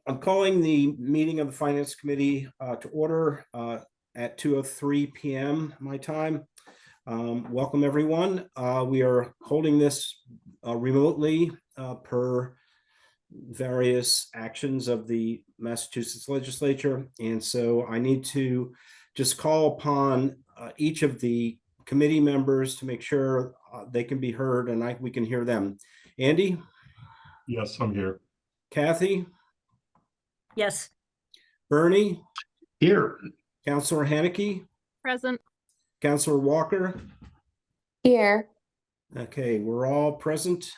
I'm calling the meeting of the Finance Committee to order at 2:03 p.m. my time. Welcome, everyone. We are holding this remotely per various actions of the Massachusetts legislature. And so I need to just call upon each of the committee members to make sure they can be heard and we can hear them. Andy? Yes, I'm here. Kathy? Yes. Bernie? Here. Councilor Haneke? Present. Councilor Walker? Here. Okay, we're all present.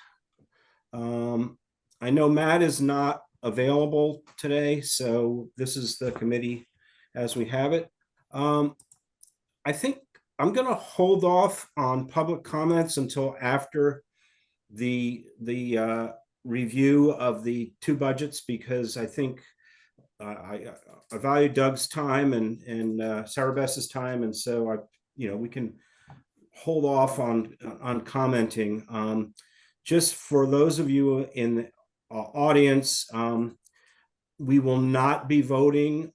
I know Matt is not available today, so this is the committee as we have it. I think I'm going to hold off on public comments until after the review of the two budgets, because I think I value Doug's time and Sarah Bess's time, and so we can hold off on commenting. Just for those of you in the audience, we will not be voting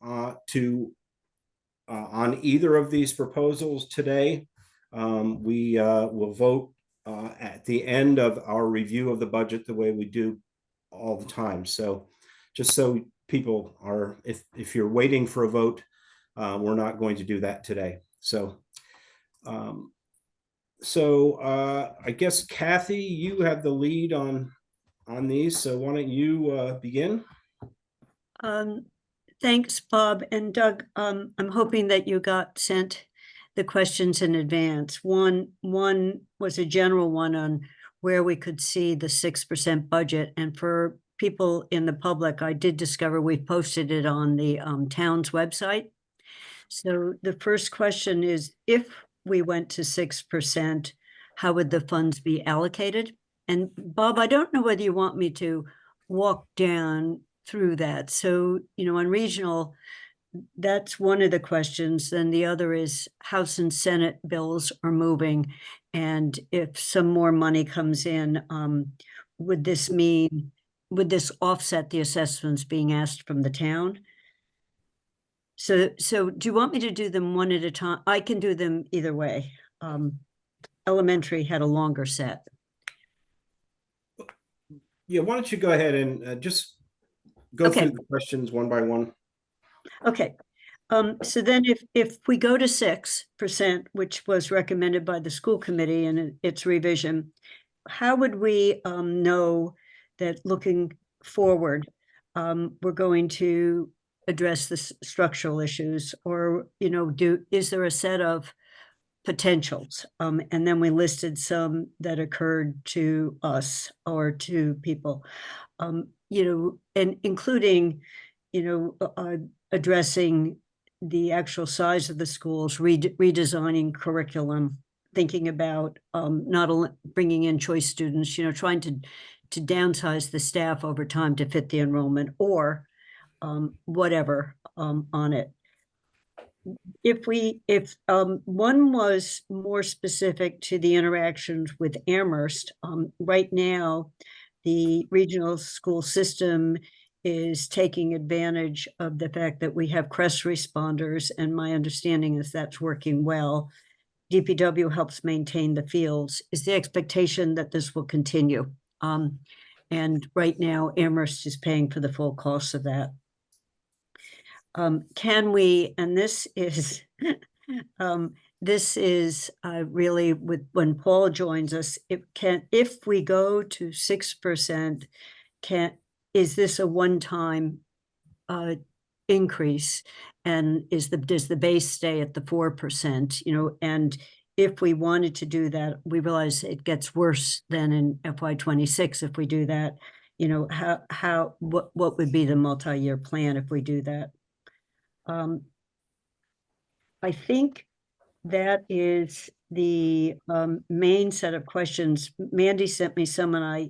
on either of these proposals today. We will vote at the end of our review of the budget, the way we do all the time. So just so people are, if you're waiting for a vote, we're not going to do that today. So I guess Kathy, you have the lead on these, so why don't you begin? Thanks, Bob and Doug. I'm hoping that you got sent the questions in advance. One was a general one on where we could see the 6% budget, and for people in the public, I did discover we posted it on the town's website. So the first question is, if we went to 6%, how would the funds be allocated? And Bob, I don't know whether you want me to walk down through that. So, on regional, that's one of the questions. Then the other is House and Senate bills are moving. And if some more money comes in, would this offset the assessments being asked from the town? So do you want me to do them one at a time? I can do them either way. Elementary had a longer set. Yeah, why don't you go ahead and just go through the questions one by one. Okay. So then if we go to 6%, which was recommended by the school committee in its revision, how would we know that looking forward, we're going to address the structural issues, or is there a set of potentials? And then we listed some that occurred to us or to people, and including addressing the actual size of the schools, redesigning curriculum, thinking about not only bringing in choice students, trying to downsize the staff over time to fit the enrollment, or whatever on it. If one was more specific to the interactions with Amherst, right now, the regional school system is taking advantage of the fact that we have CREST responders, and my understanding is that's working well. DPW helps maintain the fields. Is the expectation that this will continue? And right now, Amherst is paying for the full cost of that. Can we, and this is really when Paul joins us, if we go to 6%, is this a one-time increase, and does the base stay at the 4%? And if we wanted to do that, we realize it gets worse than in FY26 if we do that. What would be the multi-year plan if we do that? I think that is the main set of questions. Mandy sent me some, and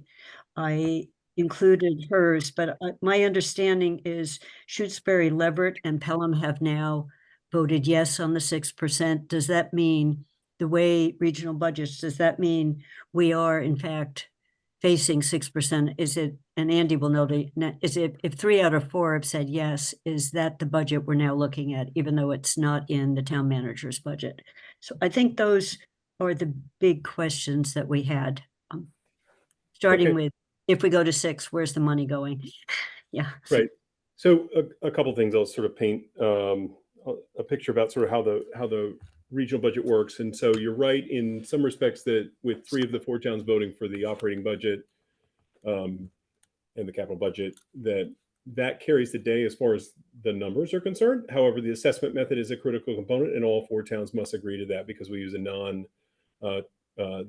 I included hers, but my understanding is Shutesbury, Leverett, and Pelham have now voted yes on the 6%. Does that mean the way regional budgets, does that mean we are in fact facing 6%, is it, and Andy will know, is it, if 3 out of 4 have said yes, is that the budget we're now looking at, even though it's not in the town manager's budget? So I think those are the big questions that we had. Starting Okay. with, if we go to 6, where's the money going? Yeah. Right. So a couple things I'll sort of paint a picture about sort of how the regional budget works. And so you're right in some respects that with 3 of the 4 towns voting for the operating budget and the capital budget, that carries the day as far as the numbers are concerned. However, the assessment method is a critical component, and all 4 towns must agree to that because we use the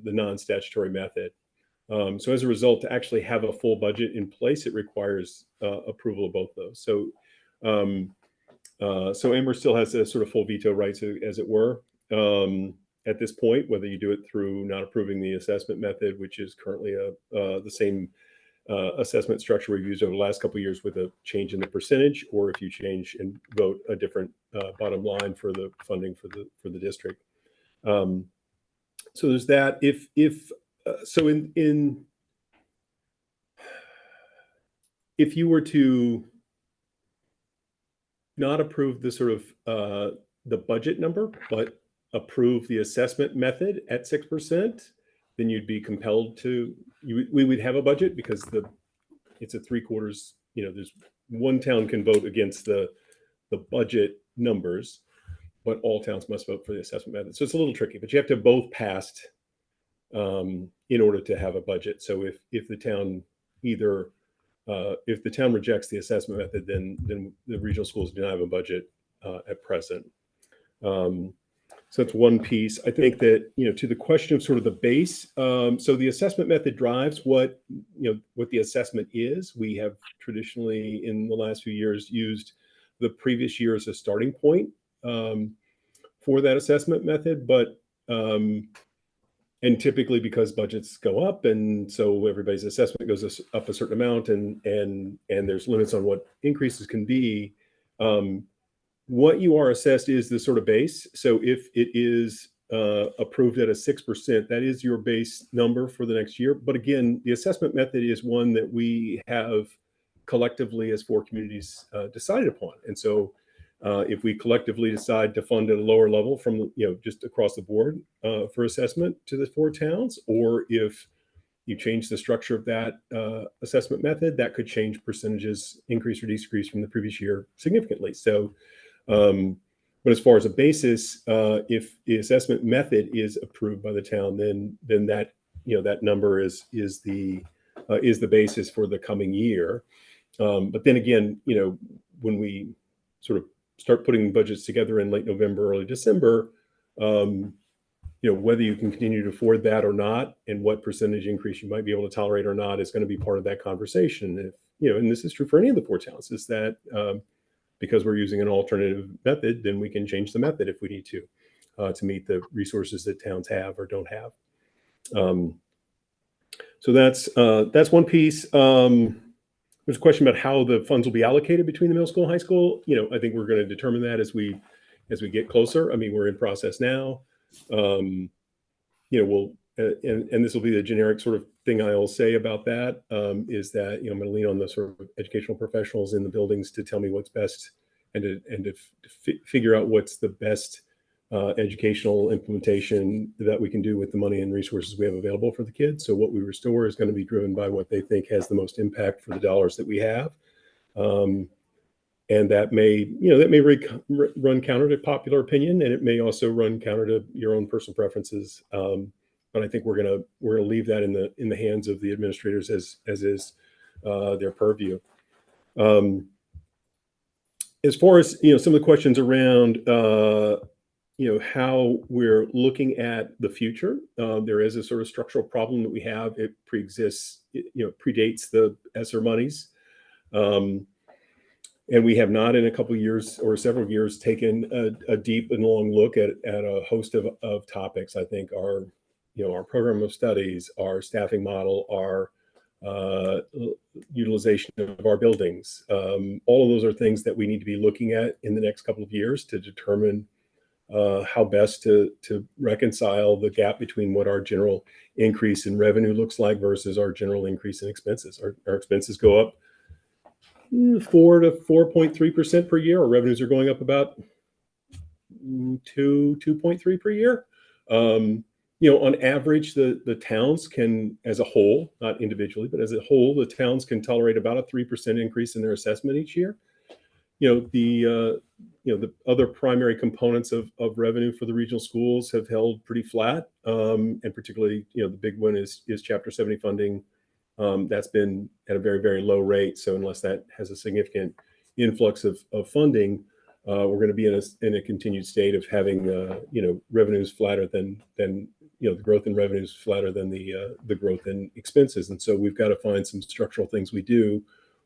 non-statutory method. So as a result, to actually have a full budget in place, it requires approval of both those. So Amherst still has a sort of full veto rights, as it were, at this point, whether you do it through not approving the assessment method, which is currently the same assessment structure we've used over the last couple of years with a change in the percentage, or if you change and vote a different bottom line for the funding for the district. So there's that. So if you were to not approve the sort of the budget number, but approve the assessment method at 6%, then you'd be compelled to, we would have a budget because it's a 3/4, there's one town can vote against the budget numbers, but all towns must vote for the assessment method. So it's a little tricky, but you have to both passed in order to have a budget. So if the town if the town rejects the assessment method, then the regional schools do not have a budget at present. So that's one piece. I think that, to the question of sort of the base, so the assessment method drives what the assessment is. We have traditionally in the last few years used the previous year as a starting point for that assessment method, but and typically because budgets go up, and so everybody's assessment goes up a certain amount, and there's limits on what increases can be. What you are assessed is the sort of base. So if it is approved at a 6%, that is your base number for the next year. But again, the assessment method is one that we have collectively as 4 communities decided upon. And so if we collectively decide to fund at a lower level from, just across the board for assessment to the 4 towns, or if you change the structure of that assessment method, that could change percentages, increase or decrease from the previous year significantly. So, but as far as a basis, if the assessment method is approved by the town, then that, that number is the basis for the coming year. But then again, when we sort of start putting budgets together in late November, early December, whether you can continue to afford that or not, and what percentage increase you might be able to tolerate or not, is going to be part of that conversation. If, and this is true for any of the 4 towns, is that because we're using an alternative method, then we can change the method if we need to meet the resources that towns have or don't have. So that's one piece. There's a question about how the funds will be allocated between the middle school and high school. I think we're going to determine that as we get closer. I mean, we're in process now. We'll and this will be the generic sort of thing I'll say about that, is that I'm going to lean on the sort of educational professionals in the buildings to tell me what's best, and to figure out what's the best educational implementation that we can do with the money and resources we have available for the kids. So what we restore is going to be driven by what they think has the most impact for the dollars that we have. And that may, run counter to popular opinion, and it may also run counter to your own personal preferences. But I think we're gonna leave that in the hands of the administrators as is their purview. As far as some of the questions around how we're looking at the future, there is a sort of structural problem that we have. It predates the ESSER monies. And we have not in a couple of years or several years taken a deep and long look at a host of topics. I think our program of studies, our staffing model, our utilization of our buildings. All of those are things that we need to be looking at in the next couple of years to determine how best to reconcile the gap between what our general increase in revenue looks like versus our general increase in expenses. Our expenses go up 4 to 4.3% per year. Our revenues are going up about 2.3 per year. On average, the towns can, as a whole, not individually, but as a whole, the towns can tolerate about a 3% increase in their assessment each year. The other primary components of revenue for the regional schools have held pretty flat, and particularly, the big one is Chapter 70 funding. That's been at a very, very low rate. So unless that has a significant influx of funding, we're going to be in a continued state of having revenues flatter than the growth in revenues flatter than the growth in expenses. And so we've got to find some structural things we do,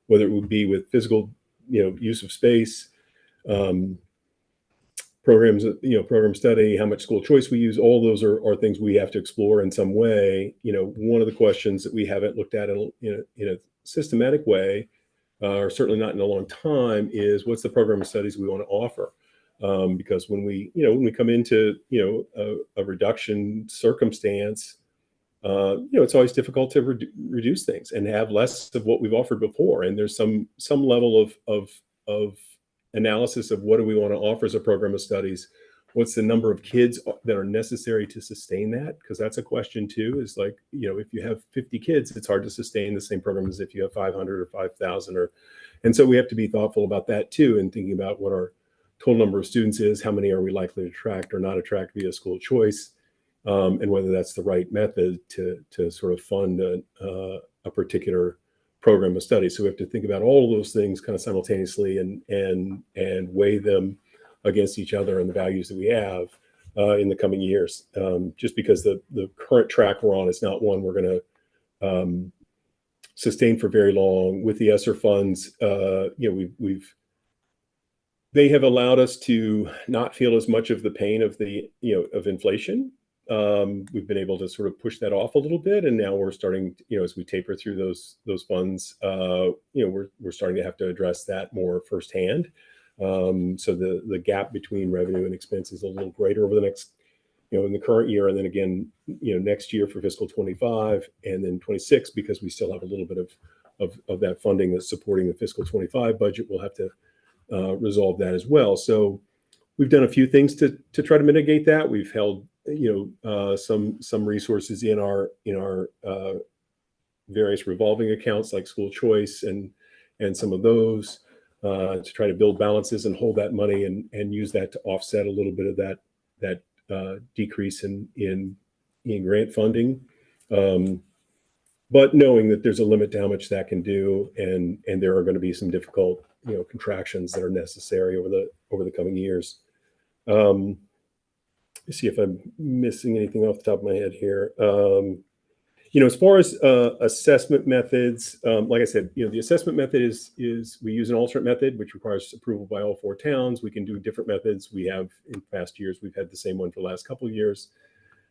whether it would be with physical use of space, programs, program study, how much school choice we use. All those are things we have to explore in some way. One of the questions that we haven't looked at in a systematic way, or certainly not in a long time, is what's the program of studies we want to offer? Because when we come into a reduction circumstance, it's always difficult to reduce things and have less of what we've offered before. And there's some level of analysis of what do we want to offer as a program of studies. What's the number of kids that are necessary to sustain that? Because that's a question too. Is like, if you have 50 kids, it's hard to sustain the same program as if you have 500 or 5,000. And so we have to be thoughtful about that too, and thinking about what our total number of students is, how many are we likely to attract or not attract via school choice, and whether that's the right method to sort of fund a particular program of study. So we have to think about all of those things kind of simultaneously and weigh them against each other and the values that we have in the coming years. Just because the current track we're on is not one we're going to sustain for very long. With the ESSER funds, they have allowed us to not feel as much of the pain of of inflation. We've been able to sort of push that off a little bit, and now we're starting, as we taper through those funds, we're starting to have to address that more firsthand. So the gap between revenue and expense is a little greater over the next, in the current year, and then again, next year for fiscal 25, and then 26, because we still have a little bit of that funding that's supporting the fiscal 25 budget. We'll have to resolve that as well. So we've done a few things to try to mitigate that. We've held some resources in our various revolving accounts like school choice and some of those to try to build balances and hold that money and use that to offset a little bit of that decrease in grant funding. But knowing that there's a limit to how much that can do, and there are going to be some difficult contractions that are necessary over the coming years. Let's see if I'm missing anything off the top of my head here. As far as assessment methods, like I said, the assessment method is we use an alternate method, which requires approval by all 4 towns. We can do different methods. We have in past years, we've had the same one for the last couple of years.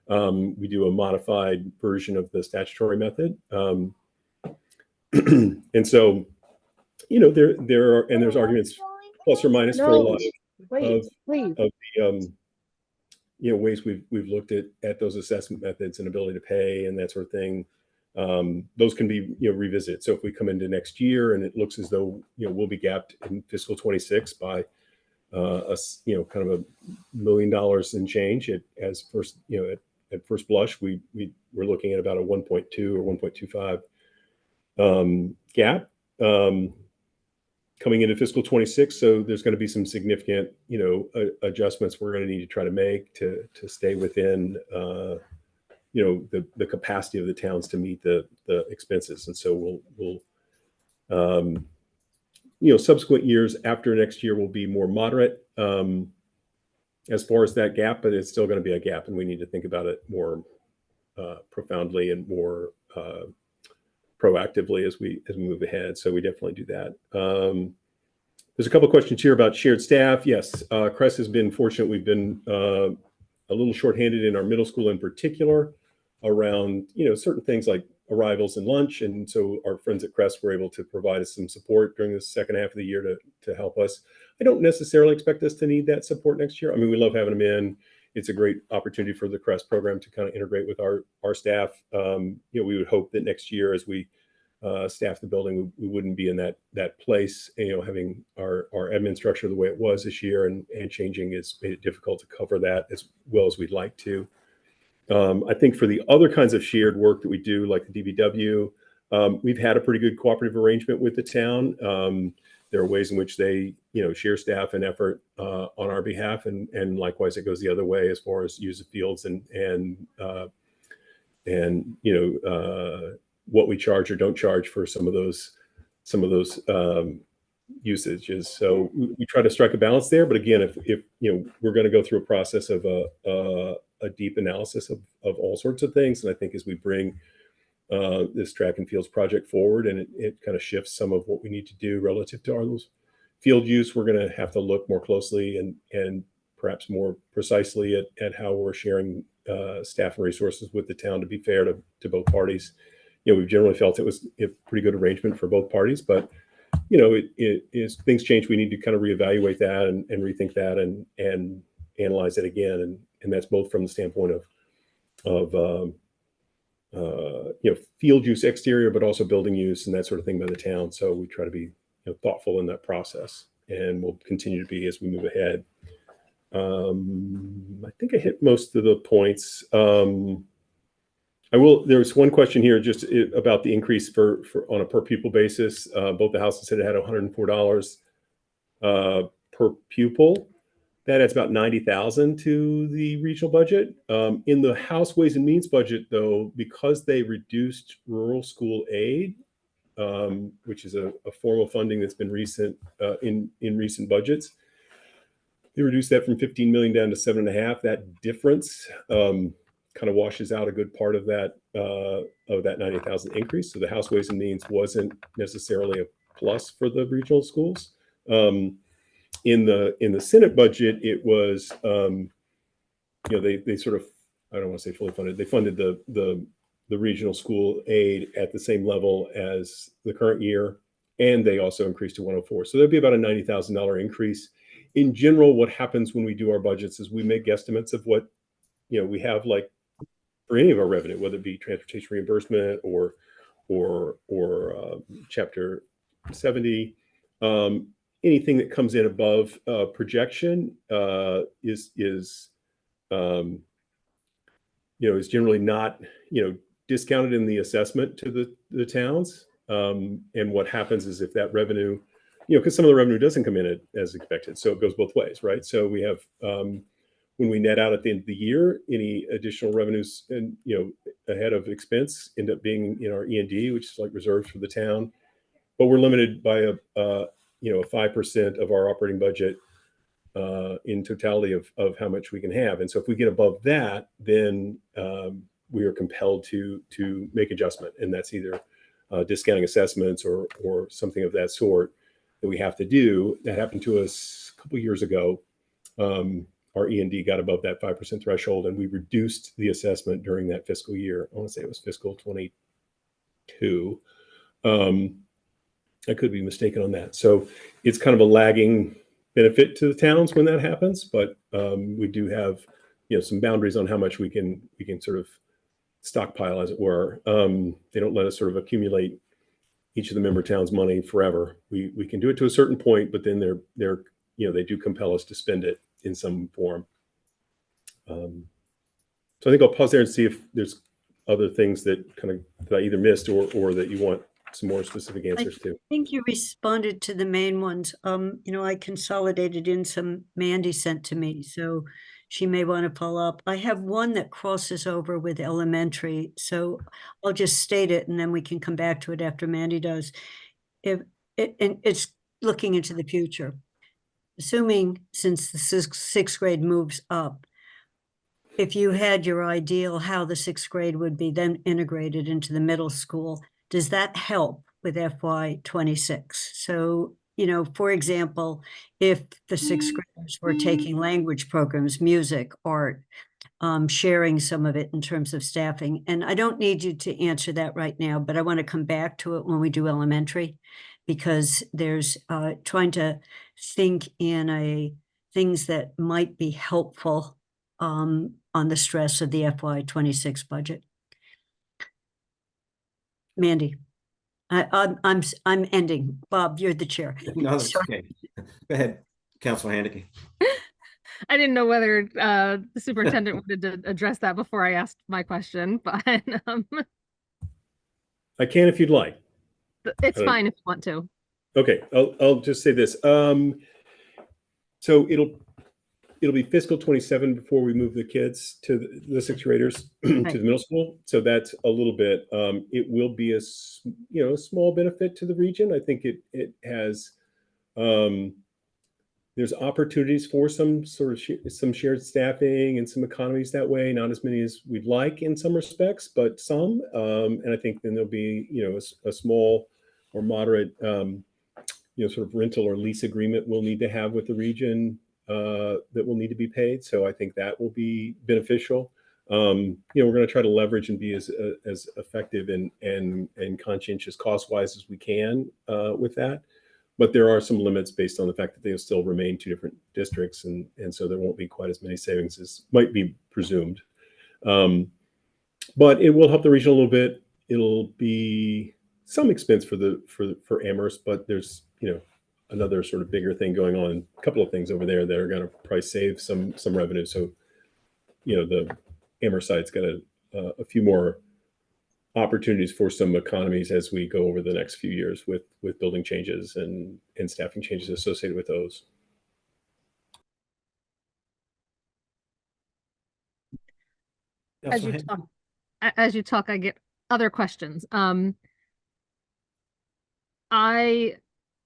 We do a modified version of the statutory method. And so, there's arguments plus or minus for a lot of the ways we've looked at those assessment methods and ability to pay and that sort of thing. Those can be revisited. So if we come into next year and it looks as though we'll be gapped in fiscal 26 by kind of $1 million in change at first blush, we're looking at about a 1.2 or 1.25 gap coming into fiscal 26. So there's going to be some significant, adjustments we're going to need to try to make to stay within, the capacity of the towns to meet the expenses. And so we'll subsequent years after next year will be more moderate as far as that gap, but it's still going to be a gap, and we need to think about it more profoundly and more proactively as we move ahead. So we definitely do that. There's a couple of questions here about shared staff. Yes, Crest has been fortunate. We've been a little shorthanded in our middle school in particular around, certain things like arrivals and lunch. And so our friends at Crest were able to provide us some support during the second half of the year to help us. I don't necessarily expect us to need that support next year. I mean, we love having them in. it's a great opportunity for the CREST program to kind of integrate with our staff. We would hope that next year, as we staff the building, we wouldn't be in that place. Having our admin structure the way it was this year and changing has made it difficult to cover that as well as we'd like to. I think for the other kinds of shared work that we do, like the DBW, we've had a pretty good cooperative arrangement with the town. There are ways in which they, share staff and effort on our behalf, and likewise it goes the other way as far as use of fields and what we charge or don't charge for some of those usages. So we try to strike a balance there. But again, if we're going to go through a process of a deep analysis of all sorts of things, and I think as we bring this track and fields project forward, and it kind of shifts some of what we need to do relative to those field use, we're going to have to look more closely and perhaps more precisely at how we're sharing staff and resources with the town to be fair to both parties. We've generally felt it was a pretty good arrangement for both parties, but as things change, we need to kind of reevaluate that and rethink that and analyze it again. And that's both from the standpoint of field use exterior, but also building use and that sort of thing by the town. So we try to be thoughtful in that process, and we'll continue to be as we move ahead. I think I hit most of the points. There's one question here just about the increase for on a per pupil basis. Both the House and Senate had $104 per pupil. That adds about $90,000 to the regional budget. In the House Ways and Means budget, though, because they reduced rural school aid, which is a form of funding that's been recent in recent budgets, they reduced that from 15 million down to 7.5. That difference kind of washes out a good part of that 90,000 increase. So the House Ways and Means wasn't necessarily a plus for the regional schools. In the Senate budget, it was they sort of, I don't want to say fully funded. They funded the regional school aid at the same level as the current year, and they also increased to 104. So there'd be about a $90,000 increase. In general, what happens when we do our budgets is we make guesstimates of what we have, like for any of our revenue, whether it be transportation reimbursement or Chapter 70. Anything that comes in above projection is generally not discounted in the assessment to the towns. And what happens is if that revenue, because some of the revenue doesn't come in as expected, so it goes both ways, right? So we have when we net out at the end of the year, any additional revenues and ahead of expense end up being in our E&D, which is like reserves for the town, but we're limited by a 5% of our operating budget in totality of how much we can have. And so if we get above that, then we are compelled to make adjustment. And that's either discounting assessments or something of that sort that we have to do. That happened to us a couple of years ago. Our E&D got above that 5% threshold, and we reduced the assessment during that fiscal year. I want to say it was fiscal 22. I could be mistaken on that. So it's kind of a lagging benefit to the towns when that happens, but we do have some boundaries on how much we can sort of stockpile, as it were. They don't let us sort of accumulate each of the member towns' money forever. We can do it to a certain point, but then they do compel us to spend it in some form. So I think I'll pause there and see if there's other things that I either missed or that you want some more specific answers to. I think you responded to the main ones. I consolidated in some Mandy sent to me, so she may want to follow up. I have one that crosses over with elementary, so I'll just state it and then we can come back to it after Mandy does. And it's looking into the future. Assuming since the sixth grade moves up, if you had your ideal how the sixth grade would be then integrated into the middle school, does that help with FY26? So, for example, if the sixth graders were taking language programs, music, art, sharing some of it in terms of staffing, and I don't need you to answer that right now, but I want to come back to it when we do elementary, because there's trying to think in things that might be helpful on the stress of the FY26 budget. Mandy, I'm ending. Bob, you're the chair. No, that's Sorry. okay. Go ahead, Councilor Handicap. I didn't know whether the superintendent wanted to address that before I asked my question, but I can if you'd like. it's fine if you want to. Okay, I'll just say this. So it'll be fiscal 27 before we move the kids to the sixth graders to Right. the middle school. So that's a little bit. It will be a small benefit to the region. I think it has. There's opportunities for some sort of some shared staffing and some economies that way. Not as many as we'd like in some respects, but some. And I think then there'll be a small or moderate sort of rental or lease agreement we'll need to have with the region that will need to be paid. So I think that will be beneficial. We're going to try to leverage and be as effective and conscientious cost-wise as we can with that. But there are some limits based on the fact that they'll still remain two different districts, and so there won't be quite as many savings as might be presumed. But it will help the region a little bit. It'll be some expense for Amherst, but there's another sort of bigger thing going on. A couple of things over there that are going to probably save some revenue. So the Amherst side's got a few more opportunities for some economies as we go over the next few years with building changes and staffing changes associated with those. As you talk, I get other questions.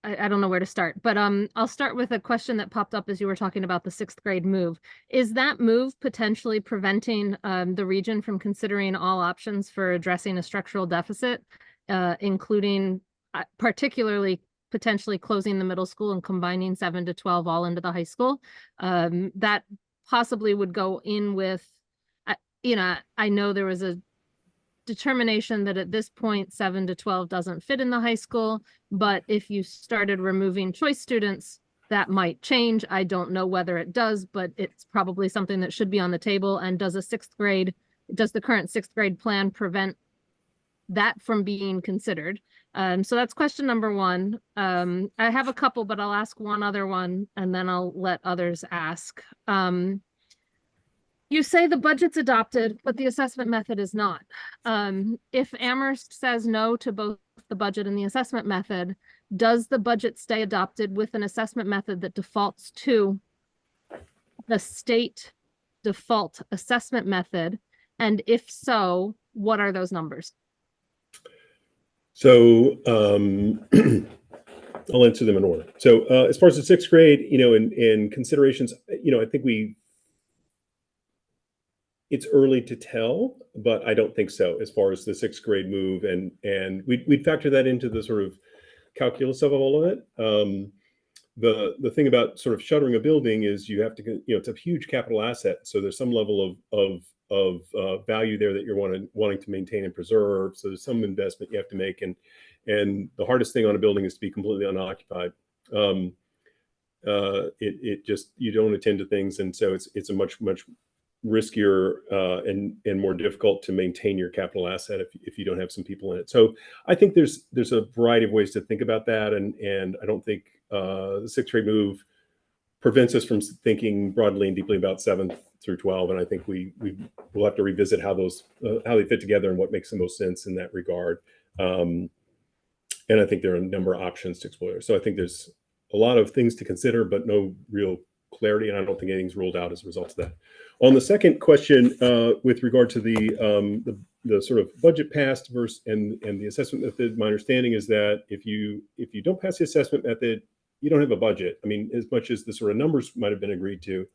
I don't know where to start, but I'll start with a question that popped up as you were talking about the sixth grade move. Is that move potentially preventing the region from considering all options for addressing a structural deficit, including particularly potentially closing the middle school and combining 7 to 12 all into the high school? That possibly would go in with, I know there was a determination that at this point 7 to 12 doesn't fit in the high school, but if you started removing choice students, that might change. I don't know whether it does, but it's probably something that should be on the table. And does the current sixth grade plan prevent that from being considered? So that's question number one. I have a couple, but I'll ask one other one and then I'll let others ask. You say the budget's adopted, but the assessment method is not. If Amherst says no to both the budget and the assessment method, does the budget stay adopted with an assessment method that defaults to the state default assessment method? And if so, what are those numbers? So I'll answer them in order. So as far as the sixth grade, in considerations, I think it's early to tell, but I don't think so as far as the sixth grade move. And we'd factor that into the sort of calculus of all of it. The thing about sort of shuttering a building is you have to, it's a huge capital asset. So there's some level of value there that you're wanting to maintain and preserve. So there's some investment you have to make. And the hardest thing on a building is to be completely unoccupied. It just, you don't attend to things. And so it's a much riskier and more difficult to maintain your capital asset if you don't have some people in it. So I think there's a variety of ways to think about that, and I don't think the sixth grade move prevents us from thinking broadly and deeply about 7th through 12. And I think we'll have to revisit how they fit together and what makes the most sense in that regard. And I think there are a number of options to explore. So I think there's a lot of things to consider, but no real clarity, and I don't think anything's ruled out as a result of that. On the second question, with regard to the sort of budget passed versus and the assessment method, my understanding is that if you don't pass the assessment method, you don't have a budget. I mean, as much as the sort of numbers might have been agreed to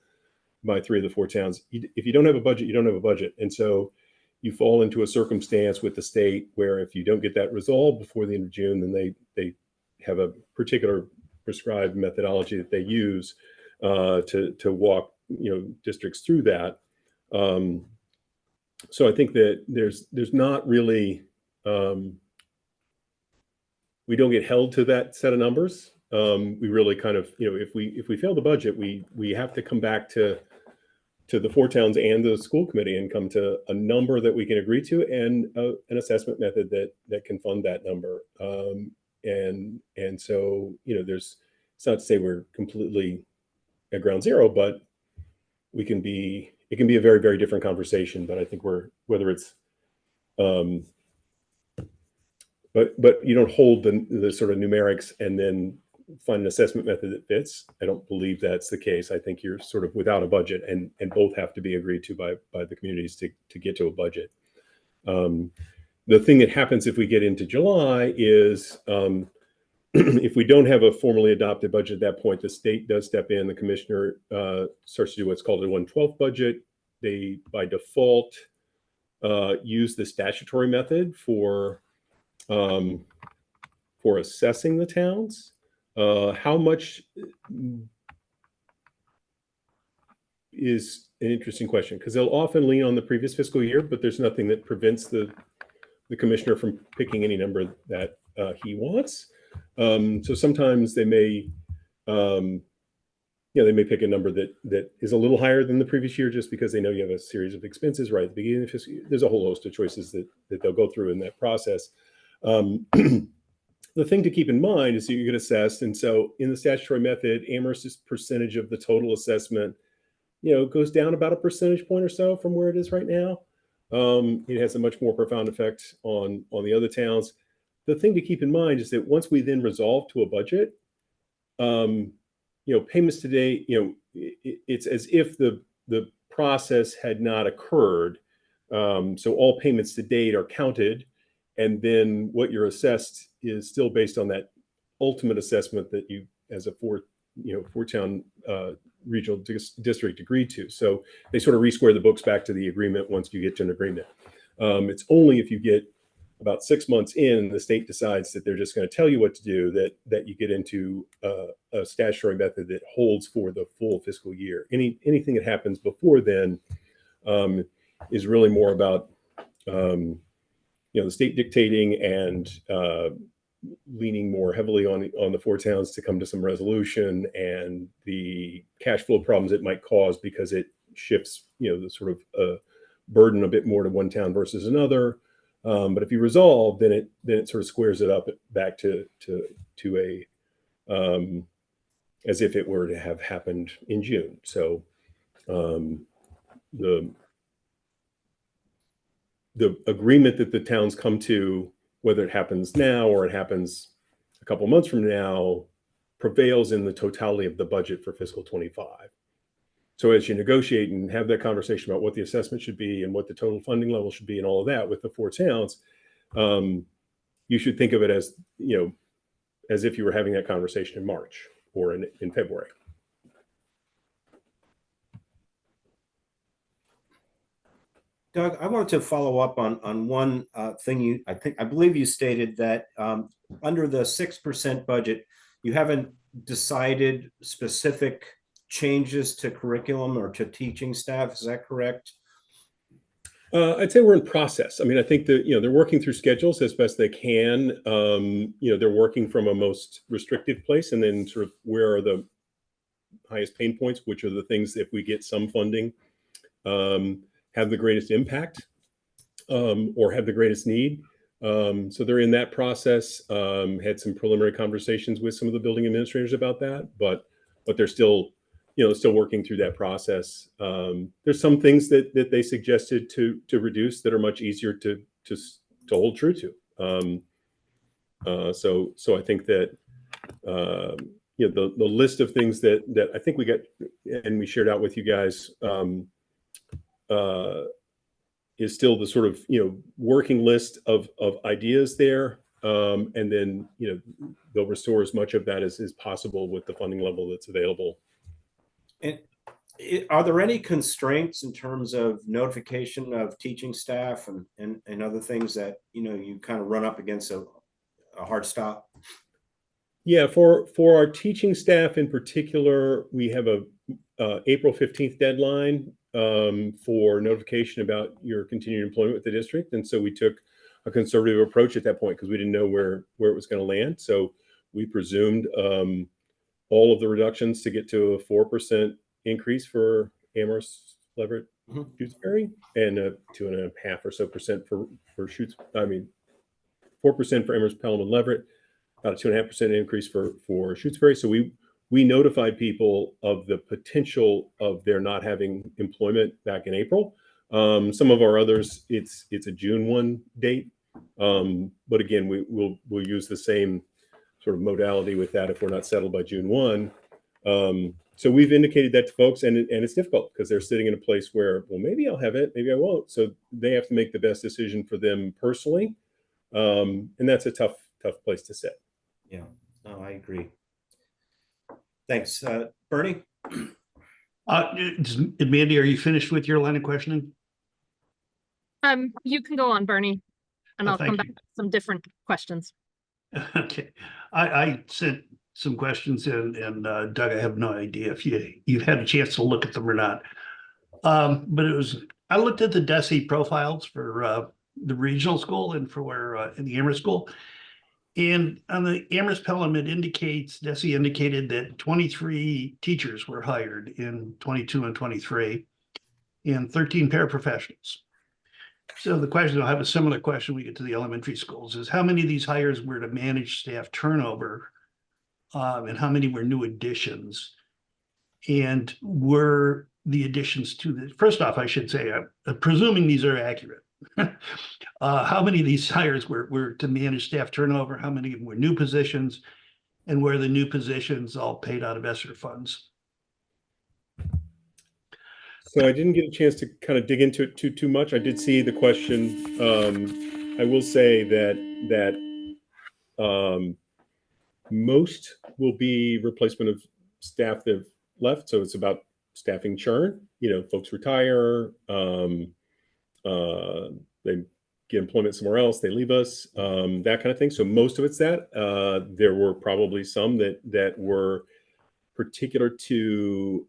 by 3 of the 4 towns, if you don't have a budget, you don't have a budget, and so you fall into a circumstance with the state where if you don't get that resolved before the end of June, then they have a particular prescribed methodology that they use to walk districts through that. So I think that there's not really we don't get held to that set of numbers. We really kind of if we fail the budget, we have to come back to to the four towns and the school committee and come to a number that we can agree to and an assessment method that can fund that number. And so, it's not to say we're completely at ground zero, but it can be a very, very different conversation. But I think whether it's, but you don't hold the sort of numerics and then find an assessment method that fits. I don't believe that's the case. I think you're sort of without a budget, and both have to be agreed to by the communities to get to a budget. The thing that happens if we get into July is if we don't have a formally adopted budget at that point, the state does step in. The commissioner starts to do what's called a 1/12 budget. They, by default, use the statutory method for assessing the towns. How much is an interesting question, because they'll often lean on the previous fiscal year, but there's nothing that prevents the commissioner from picking any number that he wants. So sometimes they may, they may pick a number that is a little higher than the previous year, just because they know you have a series of expenses right at the beginning of the fiscal year. There's a whole host of choices that they'll go through in that process. The thing to keep in mind is that you get assessed. And so in the statutory method, Amherst's percentage of the total assessment, goes down about a percentage point or so from where it is right now. It has a much more profound effect on the other towns. The thing to keep in mind is that once we then resolve to a budget, payments today, it's as if the process had not occurred. So all payments to date are counted, and then what you're assessed is still based on that ultimate assessment that you, as a four-town regional district, agreed to. So they sort of resquare the books back to the agreement once you get to an agreement. It's only if you get about 6 months in, the state decides that they're just going to tell you what to do, that you get into a statutory method that holds for the full fiscal year. Anything that happens before then is really more about the state dictating and leaning more heavily on the four towns to come to some resolution, and the cash flow problems it might cause because it shifts the sort of burden a bit more to one town versus another. But if you resolve, then it sort of squares it up back to a as if it were to have happened in June. So the agreement that the towns come to, whether it happens now or it happens a couple months from now, prevails in the totality of the budget for fiscal 25. So as you negotiate and have that conversation about what the assessment should be and what the total funding level should be and all of that with the four towns, you should think of it as, as if you were having that conversation in March or in February. Doug, I wanted to follow up on one thing I believe you stated that under the 6% budget, you haven't decided specific changes to curriculum or to teaching staff. Is that correct? I'd say we're in process. I mean, I think that, they're working through schedules as best they can. They're working from a most restrictive place, and then sort of where are the highest pain points, which are the things, if we get some funding, have the greatest impact or have the greatest need. So they're in that process. Had some preliminary conversations with some of the building administrators about that, but they're still, still working through that process. There's some things that they suggested to reduce that are much easier to hold true to. So I think that the list of things that I think we got and we shared out with you guys is still the sort of working list of ideas there, and then they'll restore as much of that as is possible with the funding level that's available. And are there any constraints in terms of notification of teaching staff and other things that you kind of run up against a hard stop? Yeah, for our teaching staff in particular, we have a April 15th deadline for notification about your continued employment with the district. And so we took a conservative approach at that point because we didn't know where it was going to land. So we presumed all of the reductions to get to a 4% increase for Amherst Leverett, Mhm. Shutesbury, and 2.5% or so for Shutes. I mean, 4% for Amherst, Pelham, and Leverett. About a 2.5% increase for Shutesbury. So we notified people of the potential of their not having employment back in April. Some of our others, it's a June 1 date. But again, we'll use the same sort of modality with that if we're not settled by June 1. So we've indicated that to folks, and it's difficult because they're sitting in a place where, well, maybe I'll have it, maybe I won't. So they have to make the best decision for them personally. And that's a tough place to sit. Yeah, no, I agree. Thanks. Bernie? Mandy, are you finished with your line of questioning? You can go on, Bernie, and Oh, I'll thank come back you. with some different questions. Okay, I sent some questions in, and Doug, I have no idea if you've had a chance to look at them or not. But I looked at the DESE profiles for the regional school and for in the Amherst school. And on the Amherst Pelham, DESE indicated that 23 teachers were hired in 22 and 23 and 13 paraprofessionals. So the question, I'll have a similar question when we get to the elementary schools, is how many of these hires were to manage staff turnover? And how many were new additions? And were the additions to the, first off, I should say, presuming these are accurate, how many of these hires were to manage staff turnover? How many of them were new positions? And were the new positions all paid out of ESSER funds? So I didn't get a chance to kind of dig into it too much. I did see the question. I will say that most will be replacement of staff that have left. So it's about staffing churn. Folks retire, they get employment somewhere else, they leave us, that kind of thing. So most of it's that. There were probably some that were particular to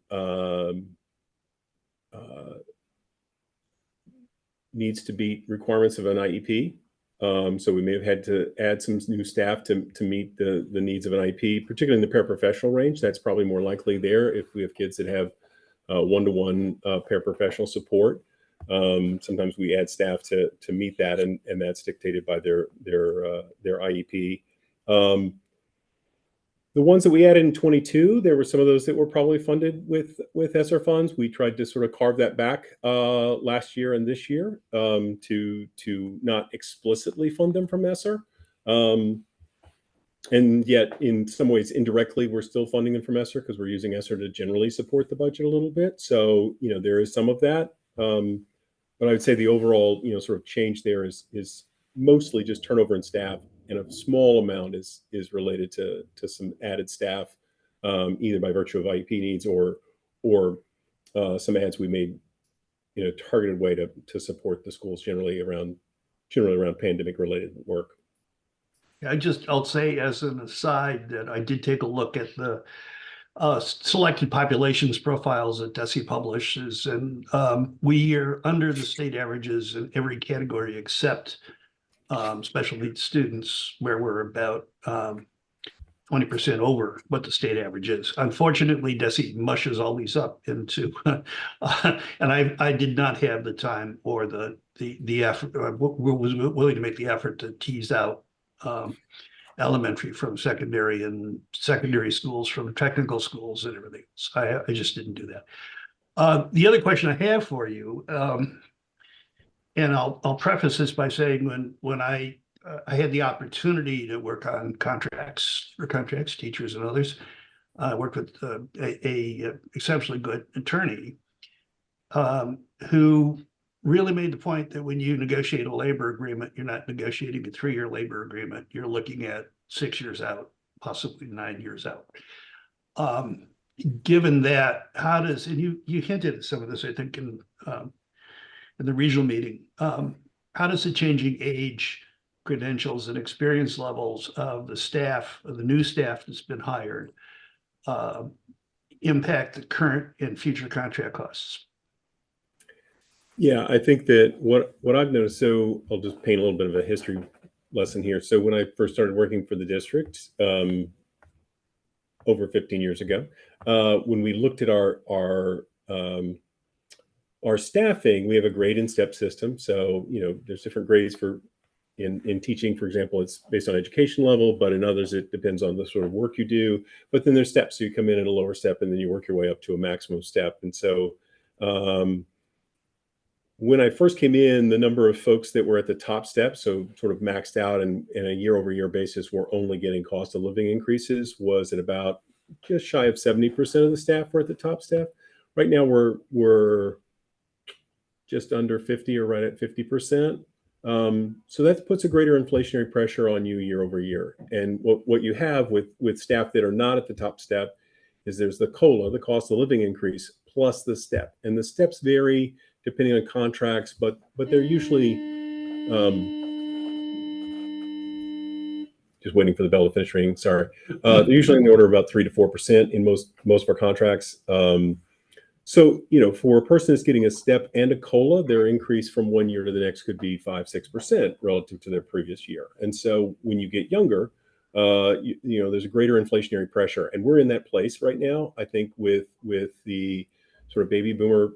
needs to beat requirements of an IEP. So we may have had to add some new staff to meet the needs of an IEP, particularly in the paraprofessional range. That's probably more likely there if we have kids that have one-to-one paraprofessional support. Sometimes we add staff to meet that, and that's dictated by their IEP. The ones that we added in 22, there were some of those that were probably funded with ESSER funds. We tried to sort of carve that back last year and this year to not explicitly fund them from ESSER. And yet, in some ways, indirectly, we're still funding them from ESSER because we're using ESSER to generally support the budget a little bit. So, there is some of that. But I would say the overall, sort of change there is mostly just turnover in staff, and a small amount is related to some added staff, either by virtue of IEP needs or some adds we made in a targeted way to support the schools generally around pandemic related work. I'll say as an aside that I did take a look at the selected populations profiles that DESE publishes, and we are under the state averages in every category except special needs students, where we're about 20% over what the state average is. Unfortunately, DESE mushes all these up into, and I did not have the time or the effort, was willing to make the effort to tease out elementary from secondary and secondary schools from technical schools and everything. So I just didn't do that. The other question I have for you, and I'll preface this by saying when I had the opportunity to work on contracts for contracts, teachers and others, I worked with a exceptionally good attorney who really made the point that when you negotiate a labor agreement, you're not negotiating a 3-year labor agreement. You're looking at 6 years out, possibly 9 years out. Given that, how does, and you hinted at some of this, I think, in the regional meeting, how does the changing age, credentials, and experience levels of the staff, of the new staff that's been hired, impact the current and future contract costs? Yeah, I think that what I've noticed, so I'll just paint a little bit of a history lesson here. So when I first started working for the district over 15 years ago, when we looked at our our staffing, we have a grade and step system. So, there's different grades for in teaching, for example, it's based on education level, but in others, it depends on the sort of work you do. But then there's steps. So you come in at a lower step and then you work your way up to a maximum step. And so when I first came in, the number of folks that were at the top step, so sort of maxed out and in a year-over-year basis, were only getting cost of living increases, was at about just shy of 70% of the staff were at the top step. Right now, we're just under 50 or right at 50%. So that puts a greater inflationary pressure on you year over year. And what you have with staff that are not at the top step is there's the COLA, the cost of living increase, plus the step. And the steps vary depending on contracts, but they're usually just waiting for the bell to finish ringing. Sorry, they're usually in the order of about 3 to 4% in most of our contracts. So, for a person that's getting a step and a COLA, their increase from one year to the next could be 5-6% relative to their previous year. And so when you get younger, there's a greater inflationary pressure. And we're in that place right now, I think, with the sort of baby boomer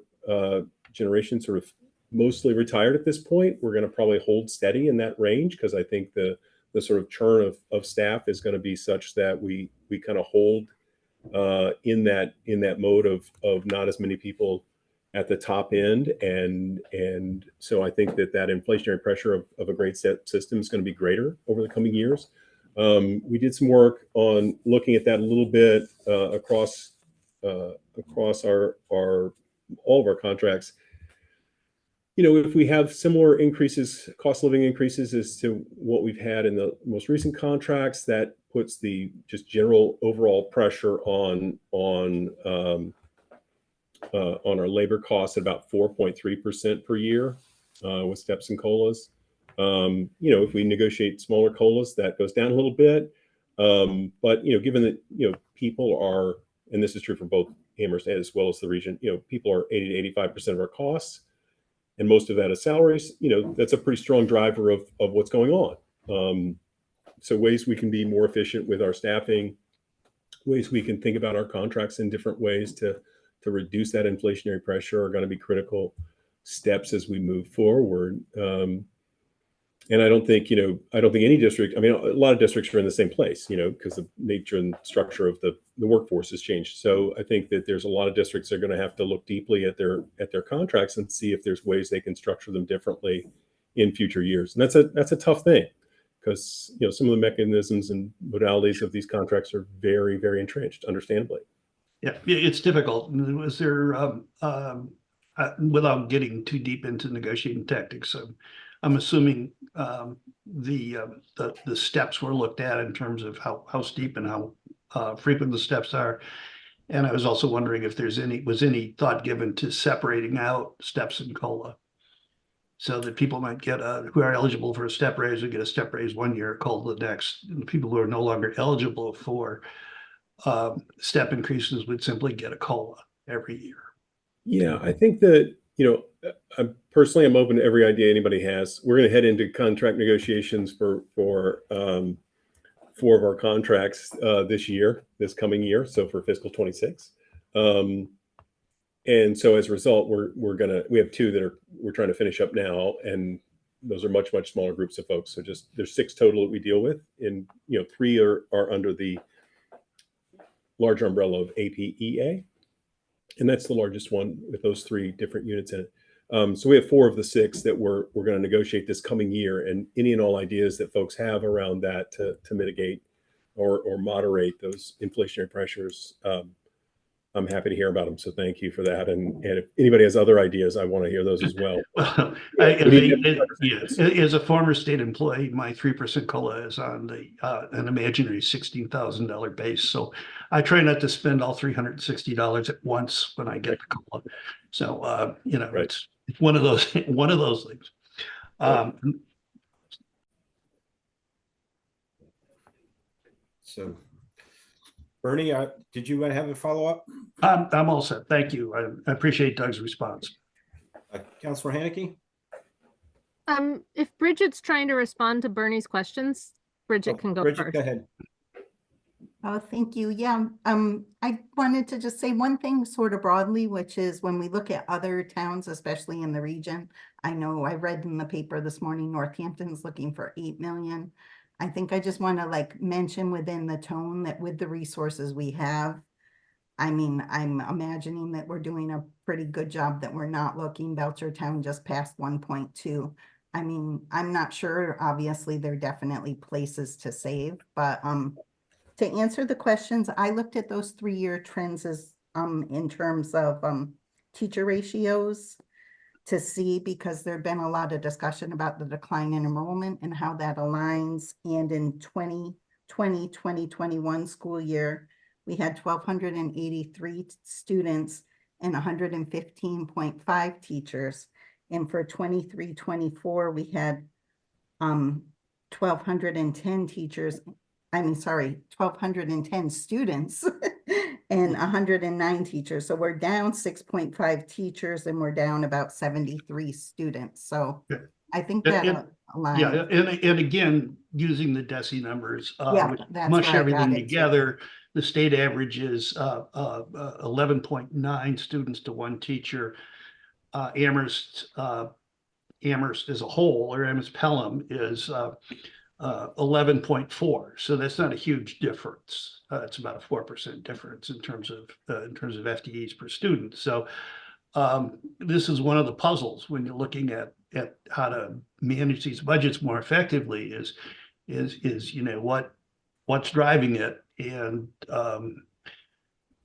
generation sort of mostly retired at this point. We're going to probably hold steady in that range because I think the sort of churn of staff is going to be such that we kind of hold in that mode of not as many people at the top end, and so I think that inflationary pressure of a grade step system is going to be greater over the coming years. We did some work on looking at that a little bit across our all of our contracts. If we have similar increases, cost of living increases as to what we've had in the most recent contracts, that puts the just general overall pressure on our labor costs at about 4.3% per year with steps and COLAs. If we negotiate smaller COLAs, that goes down a little bit. But given that people are, and this is true for both Amherst as well as the region, people are 80 to 85% of our costs. And most of that is salaries, that's a pretty strong driver of what's going on. So ways we can be more efficient with our staffing, ways we can think about our contracts in different ways to reduce that inflationary pressure are going to be critical steps as we move forward. And I don't think any district, a lot of districts are in the same place, because the nature and structure of the workforce has changed. So I think that there's a lot of districts that are going to have to look deeply at their contracts and see if there's ways they can structure them differently in future years. And that's a tough thing because, some of the mechanisms and modalities of these contracts are very, very entrenched, understandably. Yeah, it's difficult. Was there, without getting too deep into negotiating tactics, I'm assuming the steps were looked at in terms of how steep and how frequent the steps are. And I was also wondering if was any thought given to separating out steps and COLA, so that people might get who are eligible for a step raise would get a step raise one year, COLA the next, and the people who are no longer eligible for step increases would simply get a COLA every year. Yeah, I think that, I'm open to every idea anybody has. We're going to head into contract negotiations for 4 of our contracts this coming year. So for fiscal 26. And so as a result, we have 2 that we're trying to finish up now. And those are much, much smaller groups of folks. So there's 6 total that we deal with, and, 3 are under the large umbrella of APEA. And that's the largest one with those 3 different units in it. So we have 4 of the 6 that we're going to negotiate this coming year, and any and all ideas that folks have around that to mitigate or moderate those inflationary pressures, I'm happy to hear about them. So thank you for that. And if anybody has other ideas, I want to hear those as well. Well, as a former state employee, my 3% COLA is on an imaginary $16,000 base. So I try not to spend all $360 at once when I get the COLA. So Right. it's one of those things. So, Bernie, did you have a follow-up? I'm all set. Thank you. I appreciate Doug's response. Councilor Haneke? If Bridget's trying to respond to Bernie's questions, Bridget can go Bridget, first. go ahead. Oh, thank you. Yeah, I wanted to just say one thing sort of broadly, which is when we look at other towns, especially in the region, I know I read in the paper this morning, Northampton's looking for 8 million. I think I just want to like mention within the tone that with the resources we have, I mean, I'm imagining that we're doing a pretty good job that we're not looking Belchertown just past 1.2. I mean, I'm not sure, obviously, there are definitely places to save, but to answer the questions, I looked at those 3-year trends as in terms of teacher ratios to see, because there'd been a lot of discussion about the decline in enrollment and how that aligns. And in 2021 school year, we had 1,283 students and 115.5 teachers. And for 23-24, we had 1,210 teachers, 1,210 students and 109 teachers. So we're down 6.5 teachers and we're down about 73 students. So Yeah. I think And- that Yeah, aligns. and again, using the DESI numbers, Yeah, which that's mush where I got everything it too. together, the state average is 11.9 students to one teacher. Amherst as a whole, or Amherst Pelham is 11.4. So that's not a huge difference. It's about a 4% difference in terms of FTEs per student. So this is one of the puzzles when you're looking at how to manage these budgets more effectively is what's driving it. And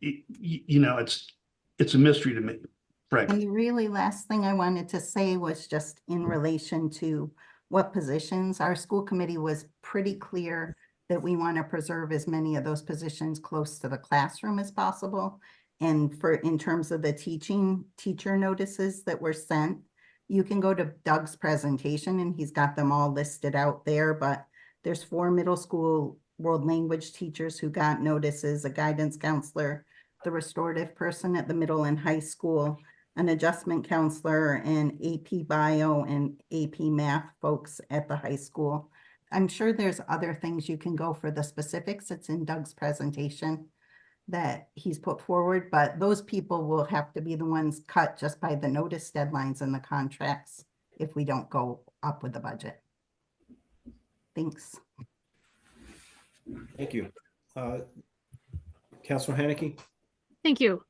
it's a mystery to me, And frankly. the really last thing I wanted to say was just in relation to what positions. Our school committee was pretty clear that we want to preserve as many of those positions close to the classroom as possible. And in terms of the teacher notices that were sent, you can go to Doug's presentation and he's got them all listed out there, but there's 4 middle school world language teachers who got notices, a guidance counselor, the restorative person at the middle and high school, an adjustment counselor, and AP Bio and AP Math folks at the high school. I'm sure there's other things you can go for the specifics. It's in Doug's presentation that he's put forward, but those people will have to be the ones cut just by the notice deadlines and the contracts if we don't go up with the budget. Thanks. Thank you. Councilor Haneke? Thank you.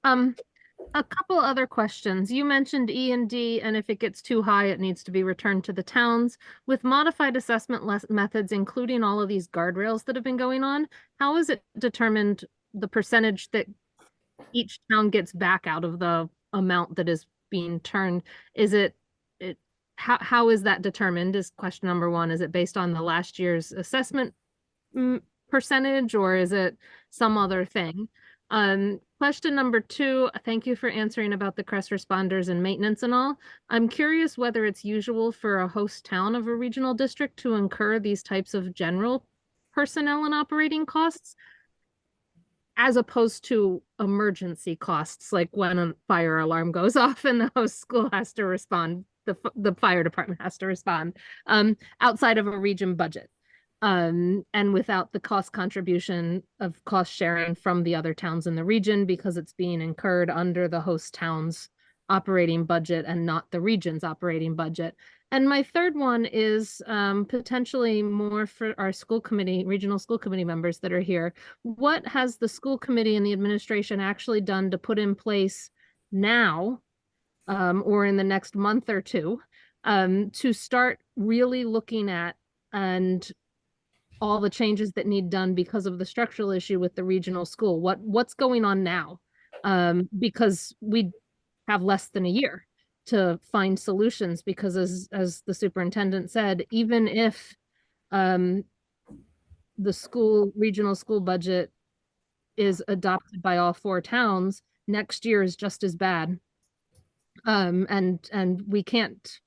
A couple other questions. You mentioned E&D, and if it gets too high, it needs to be returned to the towns. With modified assessment methods, including all of these guardrails that have been going on, how is it determined the percentage that each town gets back out of the amount that is being turned? Is how is that determined is question number one. Is it based on the last year's assessment percentage, or is it some other thing? Question number two, thank you for answering about the CREST responders and maintenance and all. I'm curious whether it's usual for a host town of a regional district to incur these types of general personnel and operating costs, as opposed to emergency costs, like when a fire alarm goes off and the host school has to respond, the fire department has to respond, outside of a region budget. And without the cost contribution of cost sharing from the other towns in the region, because it's being incurred under the host town's operating budget and not the region's operating budget. And my third one is potentially more for our school committee, regional school committee members that are here. What has the school committee and the administration actually done to put in place now or in the next month or two to start really looking at and all the changes that need done because of the structural issue with the regional school? What's going on now? Because we have less than a year to find solutions, because as the superintendent said, even if the regional school budget is adopted by all 4 towns, next year is just as bad. And we can't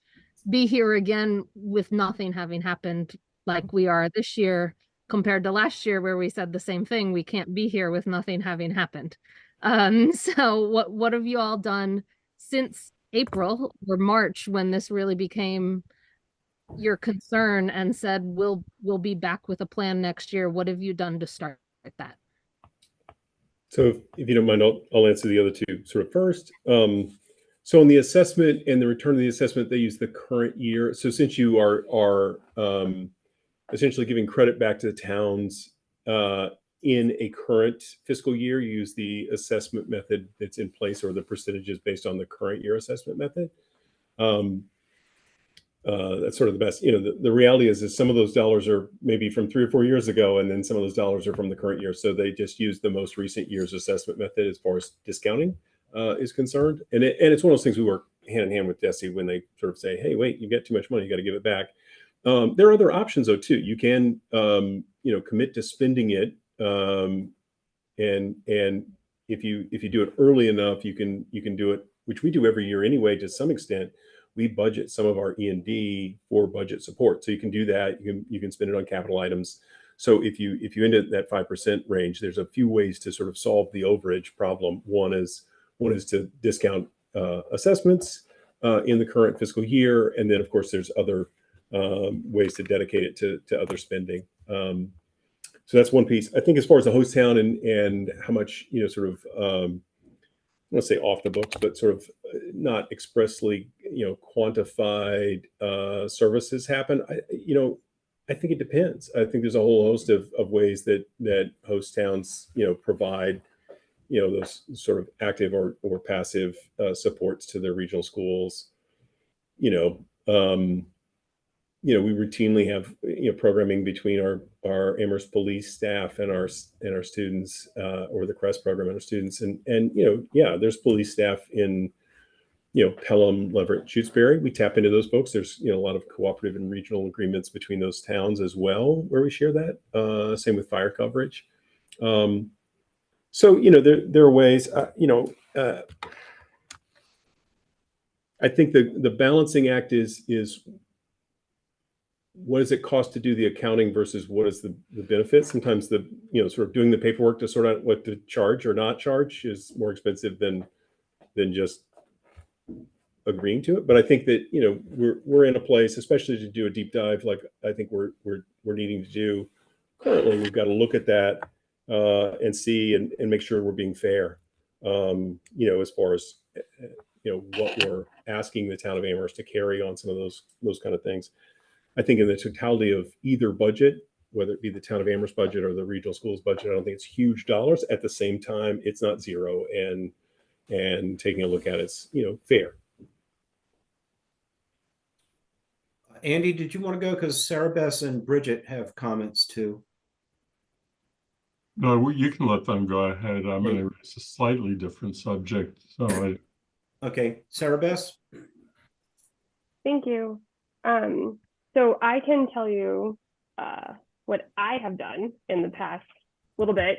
be here again with nothing having happened like we are this year compared to last year, where we said the same thing. We can't be here with nothing having happened. So what have you all done since April or March, when this really became your concern and said, we'll be back with a plan next year? What have you done to start that? So if you don't mind, I'll answer the other two sort of first. So in the assessment and the return of the assessment, they use the current year. So since you are essentially giving credit back to the towns in a current fiscal year, you use the assessment method that's in place, or the percentages based on the current year assessment method. That's sort of the best. The reality is some of those dollars are maybe from 3 or 4 years ago, and then some of those dollars are from the current year. So they just use the most recent year's assessment method as far as discounting is concerned. And it's one of those things we work hand in hand with DESE when they sort of say, hey, wait, you get too much money, you got to give it back. There are other options though too. You can commit to spending it, and if you do it early enough, you can do it, which we do every year anyway to some extent. We budget some of our E&D for budget support, so you can do that. You can spend it on capital items. So if you end at that 5% range, there's a few ways to sort of solve the overage problem. One is to discount assessments in the current fiscal year, and then of course there's other ways to dedicate it to other spending. So that's one piece. I think as far as the host town and how much sort of I want to say off the books, but sort of not expressly quantified services happen. I think it depends. I think there's a whole host of ways that host towns provide those sort of active or passive supports to their regional schools. We routinely have programming between our Amherst police staff and our students, or the CREST program and our students, and there's police staff in Pelham, Leverett, Shutesbury. We tap into those folks. There's a lot of cooperative and regional agreements between those towns as well where we share that. Same with fire coverage. So there are ways. I think the balancing act is what does it cost to do the accounting versus what is the benefit? Sometimes the sort of doing the paperwork to sort out what to charge or not charge is more expensive than just agreeing to it. But I think that we're in a place, especially to do a deep dive like I think we're needing to do currently. We've got to look at that and see and make sure we're being fair. As far as what we're asking the town of Amherst to carry on some of those kind of things. I think in the totality of either budget, whether it be the town of Amherst budget or the regional schools budget, I don't think it's huge dollars. At the same time, it's not zero, and taking a look at it's fair. Andy, did you want to go? Because Sarah Bess and Bridget have comments too. No, you can let them go ahead. I'm going to raise a slightly different subject. Okay, Sarah Bess. Thank you. So I can tell you what I have done in the past little bit.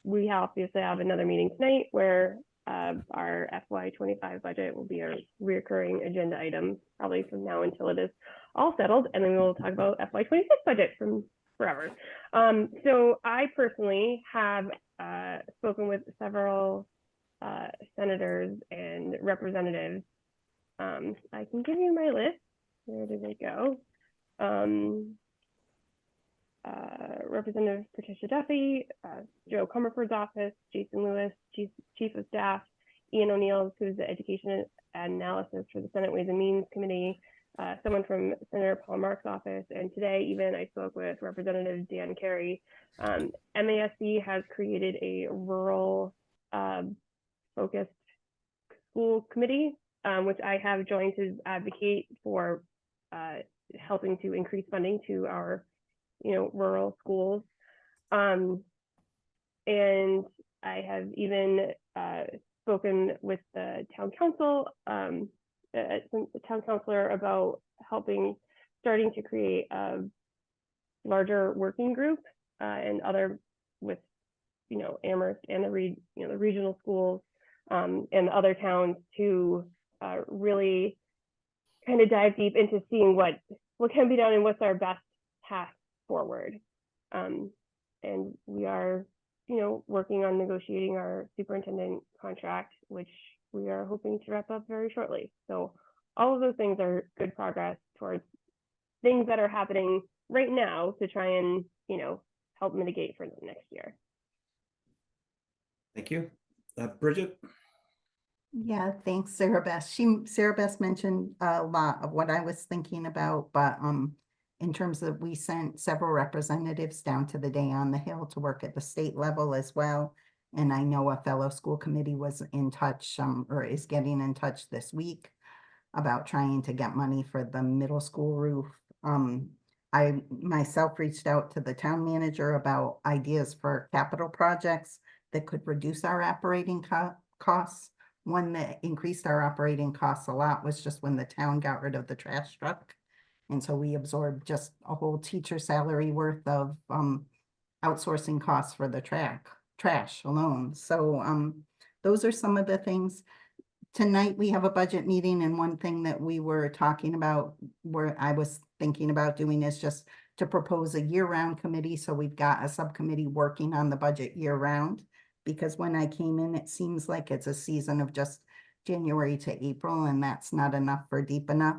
We obviously have another meeting tonight where our FY25 budget will be a recurring agenda item, probably from now until it is all settled, and then we will talk about FY26 budget from forever. So I personally have spoken with several senators and representatives. I can give you my list. Where did they go? Representative Patricia Duffy, Joe Comerford's office, Jason Lewis, Chief of Staff, Ian O'Neill, who's the Education Analysis for the Senate Ways and Means Committee, someone from Senator Paul Mark's office, and today even I spoke with Representative Dan Carey. MASC has created a rural focused school committee, which I have joined to advocate for helping to increase funding to our rural schools, and I have even spoken with the town council, the town councilor, about starting to create a larger working group and other with Amherst and the regional schools and other towns to really kind of dive deep into seeing what can be done and what's our best path forward. And we are, working on negotiating our superintendent contract, which we are hoping to wrap up very shortly. So all of those things are good progress towards things that are happening right now to try and, help mitigate for the next year. Thank you. Bridget? Yeah, thanks, Sarah Beth. Sarah Beth mentioned a lot of what I was thinking about, but in terms of, we sent several representatives down to the Day on the Hill to work at the state level as well. And I know a fellow school committee was in touch, or is getting in touch this week about trying to get money for the middle school roof. I myself reached out to the town manager about ideas for capital projects that could reduce our operating costs. One that increased our operating costs a lot was just when the town got rid of the trash truck. And so we absorbed just a whole teacher salary worth of outsourcing costs for the trash alone. So those are some of the things. Tonight we have a budget meeting, and one thing that we were talking about, where I was thinking about doing, is just to propose a year-round committee. So we've got a subcommittee working on the budget year-round, because when I came in, it seems like it's a season of just January to April, and that's not enough for deep enough.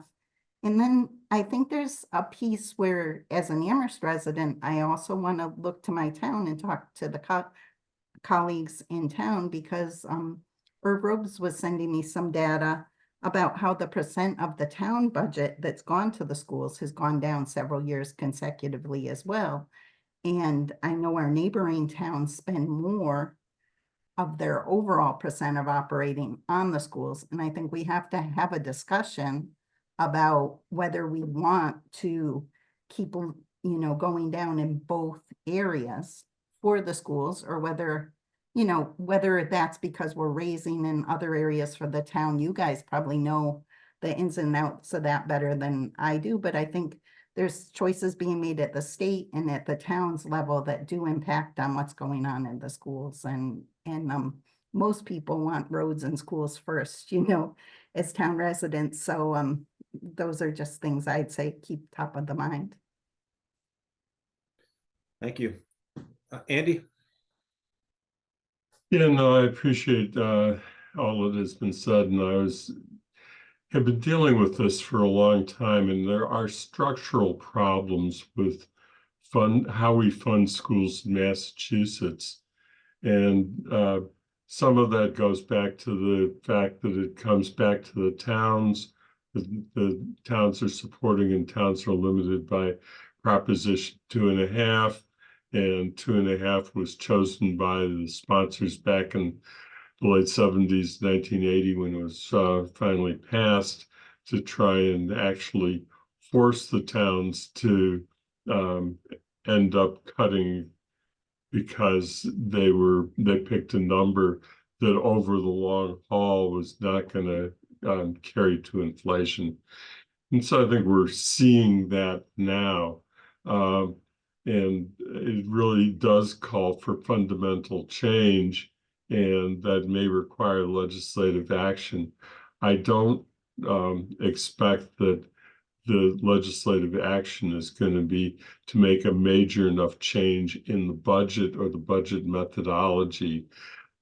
And then I think there's a piece where, as an Amherst resident, I also want to look to my town and talk to the colleagues in town, because Herb Robes was sending me some data about how the percent of the town budget that's gone to the schools has gone down several years consecutively as well. And I know our neighboring towns spend more of their overall percent of operating on the schools. And I think we have to have a discussion about whether we want to keep, going down in both areas for the schools, or whether, whether that's because we're raising in other areas for the town. You guys probably know the ins and outs of that better than I do, but I think there's choices being made at the state and at the town's level that do impact on what's going on in the schools. And most people want roads and schools first, as town residents. So those are just things I'd say keep top of the mind. Thank you. Andy? Yeah, no, I appreciate all that has been said, and have been dealing with this for a long time, and there are structural problems with how we fund schools in Massachusetts. And some of that goes back to the fact that it comes back to the towns. The towns are supporting, and towns are limited by Proposition 2.5. And 2.5 was chosen by the sponsors back in the late 70s, 1980, when it was finally passed, to try and actually force the towns to end up cutting, because they picked a number that over the long haul was not going to carry to inflation. And so I think we're seeing that now. And it really does call for fundamental change, and that may require legislative action. I don't expect that the legislative action is going to be to make a major enough change in the budget or the budget methodology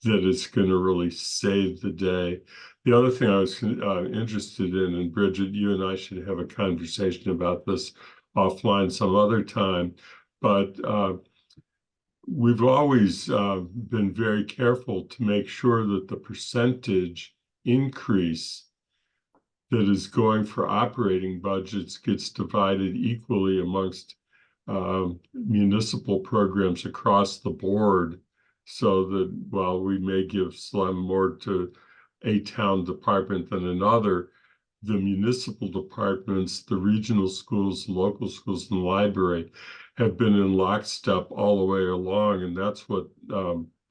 that it's going to really save the day. The other thing I was interested in, and Bridget, you and I should have a conversation about this offline some other time, but we've always been very careful to make sure that the percentage increase that is going for operating budgets gets divided equally amongst municipal programs across the board, so that while we may give more to a town department than another, the municipal departments, the regional schools, local schools, and the library have been in lockstep all the way along. And that's what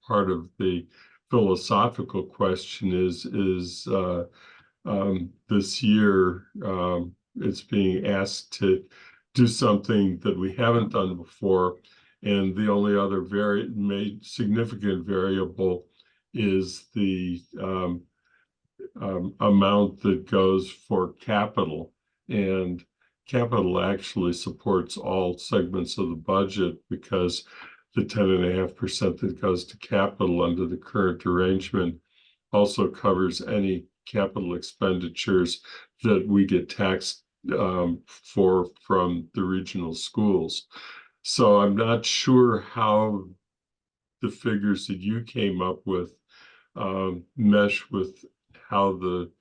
part of the philosophical question is this year. It's being asked to do something that we haven't done before. And the only other significant variable is the amount that goes for capital. And capital actually supports all segments of the budget, because the 10.5% that goes to capital under the current arrangement also covers any capital expenditures that we get taxed for from the regional schools. So I'm not sure how the figures that you came up with mesh with how the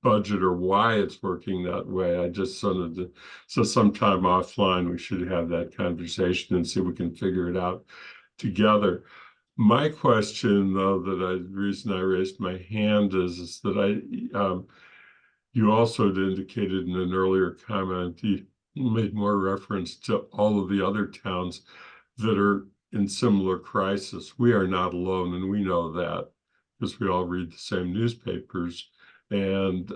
budget or why it's working that way. I just wanted to, so sometime offline, we should have that conversation and see if we can figure it out together. My question, though, the reason I raised my hand is that you also had indicated in an earlier comment, you made more reference to all of the other towns that are in similar crisis. We are not alone, and we know that because we all read the same newspapers. And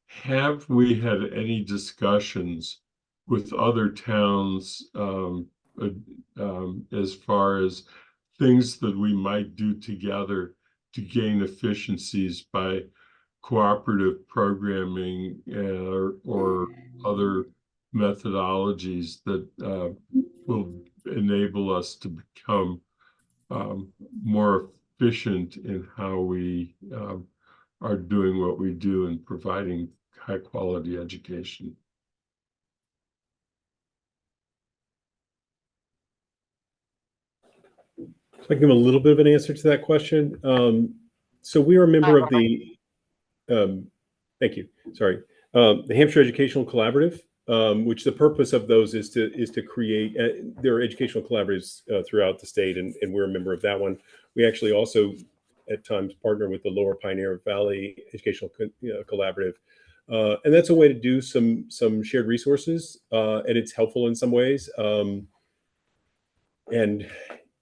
have we had any discussions with other towns as far as things that we might do together to gain efficiencies by cooperative programming or other methodologies that will enable us to become more efficient in how we are doing what we do and providing high quality education? So I can give a little bit of an answer to that question. So we are a member of the, thank you, sorry, the Hampshire Educational Collaborative, which the purpose of those is to create, there are educational collaboratives throughout the state, and we're a member of that one. We actually also at times partner with the Lower Pioneer Valley Educational Collaborative. And that's a way to do some shared resources, and it's helpful in some ways.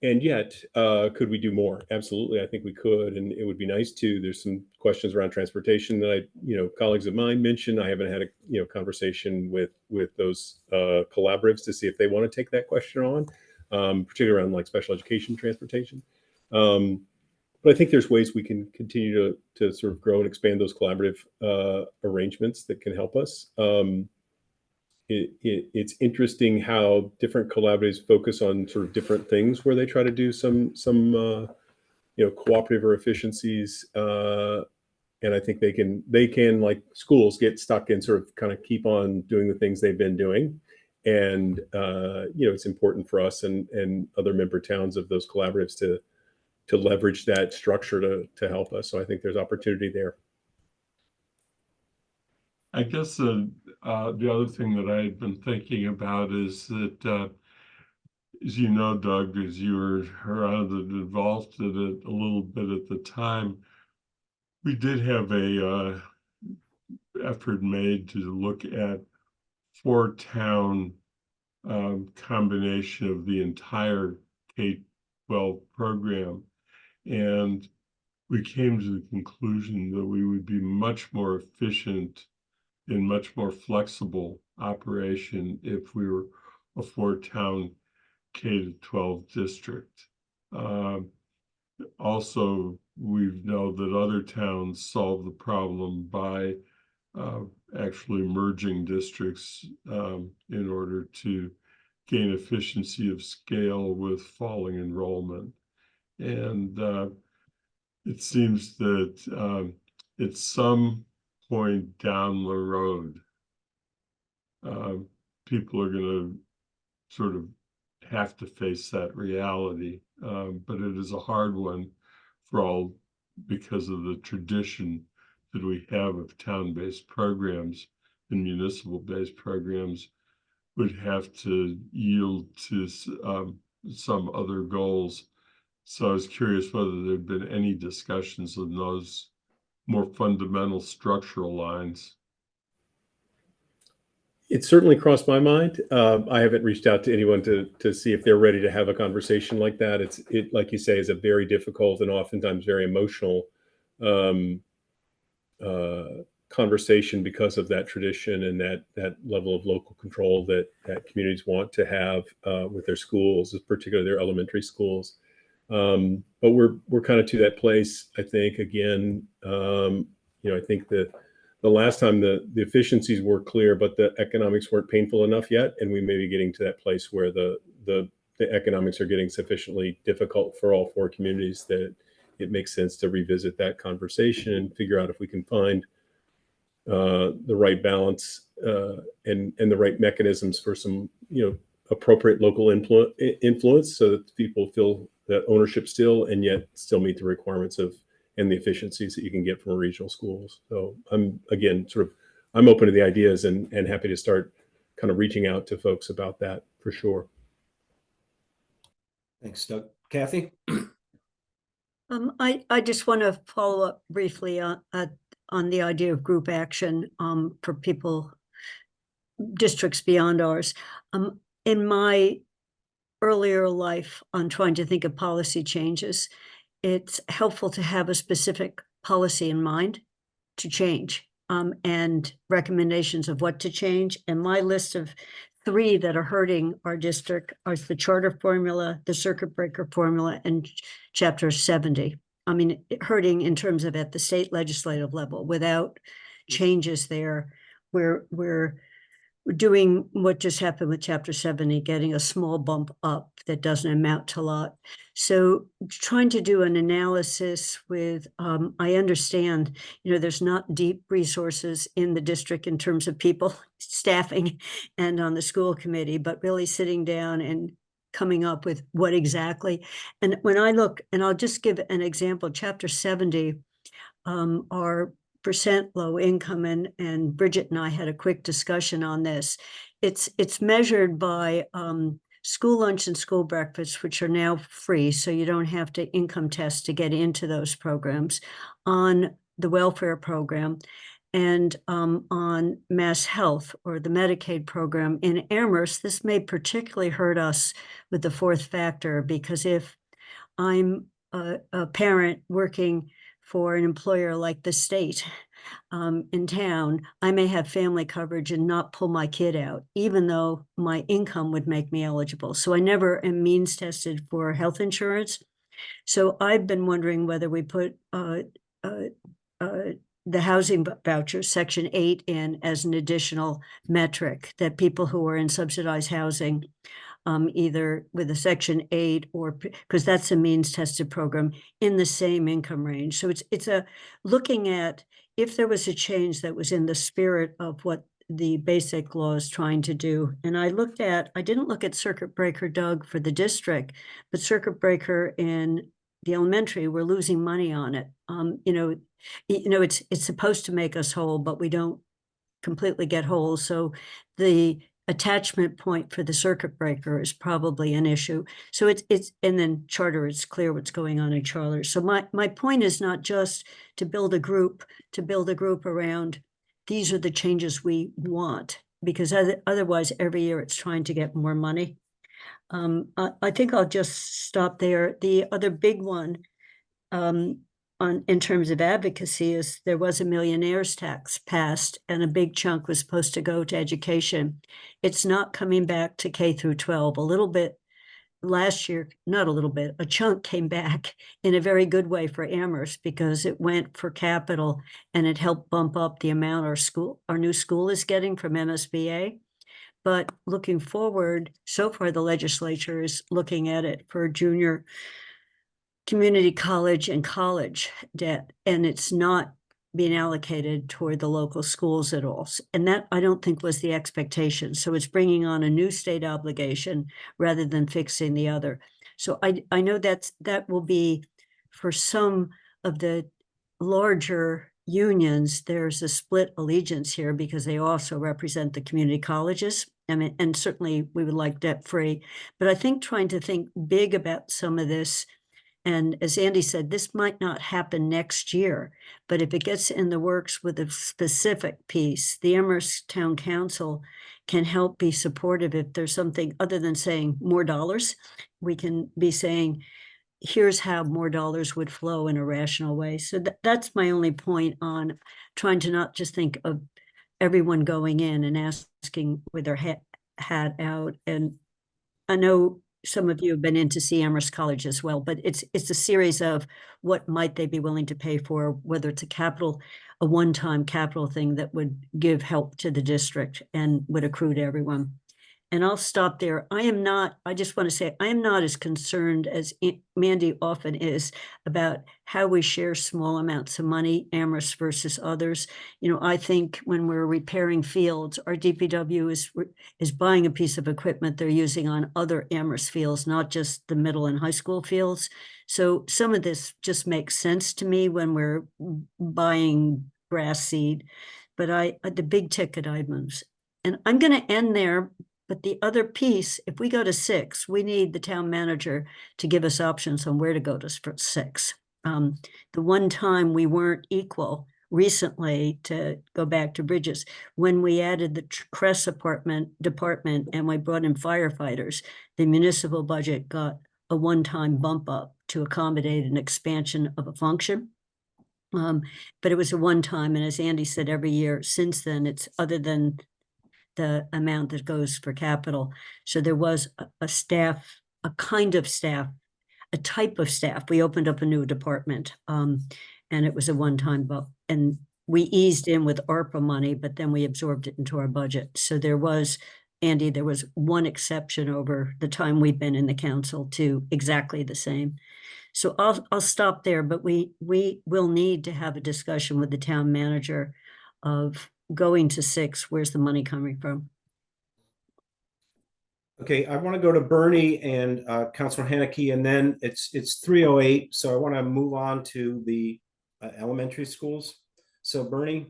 And yet, could we do more? Absolutely, I think we could, and it would be nice to. There's some questions around transportation that colleagues of mine mentioned. I haven't had a conversation with those collaboratives to see if they want to take that question on, particularly around like special education transportation. But I think there's ways we can continue to sort of grow and expand those collaborative arrangements that can help us. It's interesting how different collaboratives focus on sort of different things where they try to do some cooperative or efficiencies, and I think they can like schools get stuck and sort of kind of keep on doing the things they've been doing, and it's important for us and other member towns of those collaboratives to leverage that structure to help us. So I think there's opportunity there. I guess the other thing that I had been thinking about is that, as you know, Doug, as you were around and involved in it a little bit at the time, we did have a effort made to look at 4-town combination of the entire K-12 program. And we came to the conclusion that we would be much more efficient and much more flexible operation if we were a 4-town K-12 district. Also, we know that other towns solve the problem by actually merging districts in order to gain efficiency of scale with falling enrollment. And it seems that at some point down the road, people are going to sort of have to face that reality. But it is a hard one for all because of the tradition that we have of town-based programs and municipal-based programs would have to yield to some other goals. So I was curious whether there had been any discussions on those more fundamental structural lines. It certainly crossed my mind. I haven't reached out to anyone to see if they're ready to have a conversation like that. It like you say, is a very difficult and oftentimes very emotional conversation because of that tradition and that level of local control that communities want to have with their schools, particularly their elementary schools. But we're kind of to that place, I think. Again, I think the last time the efficiencies were clear, but the economics weren't painful enough yet, and we may be getting to that place where the economics are getting sufficiently difficult for all 4 communities that it makes sense to revisit that conversation and figure out if we can find the right balance and the right mechanisms for some appropriate local influence so that people feel that ownership still, and yet still meet the requirements of and the efficiencies that you can get from regional schools. So I'm, again, I'm open to the ideas and happy to start kind of reaching out to folks about that for sure. Thanks, Doug. Kathy? I just want to follow up briefly on the idea of group action for people, districts beyond ours. In my earlier life on trying to think of policy changes, it's helpful to have a specific policy in mind to change and recommendations of what to change. And my list of 3 that are hurting our district are the charter formula, the circuit breaker formula, and chapter 70. I mean, hurting in terms of at the state legislative level. Without changes there, we're doing what just happened with chapter 70, getting a small bump up that doesn't amount to a lot. So trying to do an analysis with, I understand, there's not deep resources in the district in terms of people, staffing, and on the school committee, but really sitting down and coming up with what exactly. And when I look, and I'll just give an example, chapter 70, our percent low income, and Bridget and I had a quick discussion on this. It's measured by school lunch and school breakfast, which are now free, so you don't have to income test to get into those programs, on the welfare program, and on Mass Health or the Medicaid program. In Amherst, this may particularly hurt us with the 4th factor, because if I'm a parent working for an employer like the state in town, I may have family coverage and not pull my kid out, even though my income would make me eligible. So I never am means tested for health insurance. So I've been wondering whether we put the housing voucher, section 8, in as an additional metric, that people who are in subsidized housing, either with a section 8 or, because that's a means tested program, in the same income range. So it's a looking at if there was a change that was in the spirit of what the basic law is trying to do. And I didn't look at circuit breaker, Doug, for the district, but circuit breaker in the elementary, we're losing money on it. It's supposed to make us whole, but we don't completely get whole. So the attachment point for the circuit breaker is probably an issue. So it's and then charter, it's clear what's going on in charter. So my point is not just to build a group around these are the changes we want, because otherwise every year it's trying to get more money. I think I'll just stop there. The other big one in terms of advocacy is there was a millionaire's tax passed, and a big chunk was supposed to go to education. It's not coming back to K through 12. A little bit last year, not a little bit, a chunk came back in a very good way for Amherst, because it went for capital and it helped bump up the amount our new school is getting from MSBA. But looking forward, so far the legislature is looking at it for junior community college and college debt, and it's not being allocated toward the local schools at all. And that, I don't think, was the expectation. So it's bringing on a new state obligation rather than fixing the other. So I know that will be, for some of the larger unions, there's a split allegiance here, because they also represent the community colleges. I mean, and certainly we would like debt free, but I think trying to think big about some of this. And as Andy said, this might not happen next year, but if it gets in the works with a specific piece, the Amherst Town Council can help be supportive. If there's something other than saying more dollars, we can be saying, here's how more dollars would flow in a rational way. So that's my only point on trying to not just think of everyone going in and asking with their hat out. And I know some of you have been in to see Amherst College as well, but it's a series of what might they be willing to pay for, whether it's a one-time capital thing that would give help to the district and would accrue to everyone. And I'll stop there. I just want to say, I am not as concerned as Mandy often is about how we share small amounts of money, Amherst versus others. I think when we're repairing fields, our DPW is buying a piece of equipment they're using on other Amherst fields, not just the middle and high school fields. So some of this just makes sense to me when we're buying grass seed, but the big ticket items. And I'm going to end there, but the other piece, if we go to 6, we need the town manager to give us options on where to go to for 6. The one time we weren't equal recently, to go back to bridges, when we added the Crest department and we brought in firefighters, the municipal budget got a one-time bump up to accommodate an expansion of a function. But it was a one-time, and as Andy said, every year since then, it's other than the amount that goes for capital. So there was a staff, a kind of staff, a type of staff. We opened up a new department, and it was a one-time bump. And we eased in with ARPA money, but then we absorbed it into our budget. So there was, Andy, there was one exception over the time we've been in the council to exactly the same. So I'll stop there, but we will need to have a discussion with the town manager of going to 6, where's the money coming from? Okay, I want to go to Bernie and Councilor Haneke, and then it's 3:08, so I want to move on to the elementary schools. So Bernie.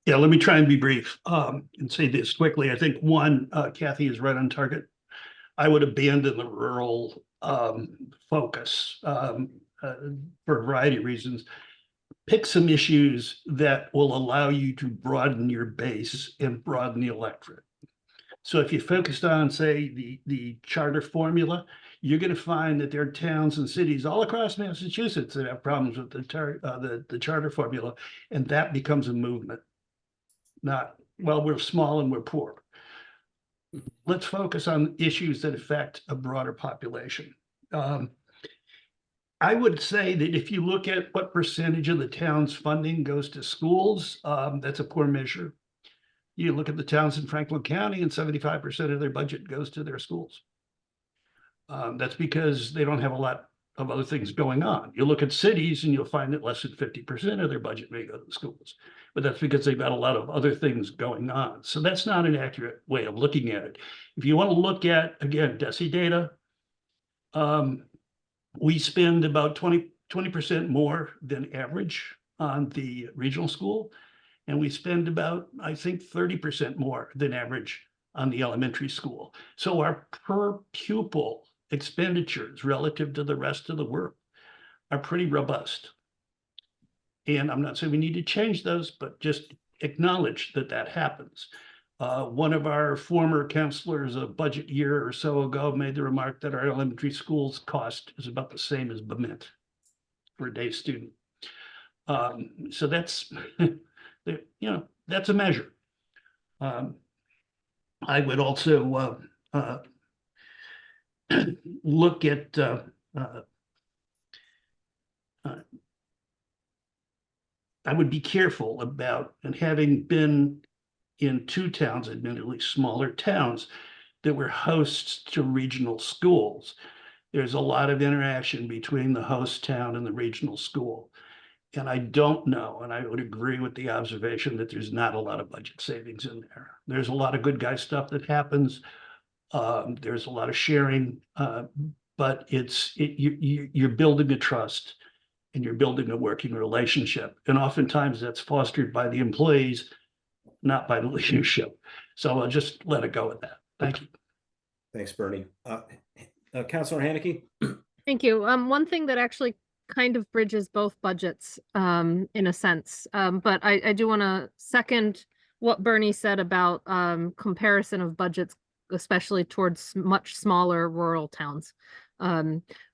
Yeah, let me try and be brief and say this quickly. I think one, Kathy is right on target. I would abandon the rural focus for a variety of reasons. Pick some issues that will allow you to broaden your base and broaden the electorate. So if you focused on, say, the charter formula, you're going to find that there are towns and cities all across Massachusetts that have problems with the charter formula, and that becomes a movement. Not, well, we're small and we're poor. Let's focus on issues that affect a broader population. I would say that if you look at what percentage of the town's funding goes to schools, that's a poor measure. You look at the towns in Franklin County and 75% of their budget goes to their schools. That's because they don't have a lot of other things going on. You look at cities and you'll find that less than 50% of their budget may go to the schools, but that's because they've got a lot of other things going on. So that's not an accurate way of looking at it. If you want to look at, again, DESI data, we spend about 20% more than average on the regional school. And we spend about, I think, 30% more than average on the elementary school. So our per pupil expenditures relative to the rest of the world are pretty robust. And I'm not saying we need to change those, but just acknowledge that that happens. One of our former counselors a budget year or so ago made the remark that our elementary schools cost is about the same as Bement for a day student. So that's, that's a measure. I would also look at I would be careful about, and having been in 2 towns, admittedly smaller towns, that were hosts to regional schools, there's a lot of interaction between the host town and the regional school. And I don't know, and I would agree with the observation that there's not a lot of budget savings in there. There's a lot of good guy stuff that happens. There's a lot of sharing, but you're building a trust and you're building a working relationship. And oftentimes that's fostered by the employees, not by the leadership. So I'll just let it go with that. Thank you. Thanks, Bernie. Councilor Haneke. Thank you. One thing that actually kind of bridges both budgets in a sense, but I do want to second what Bernie said about comparison of budgets, especially towards much smaller rural towns.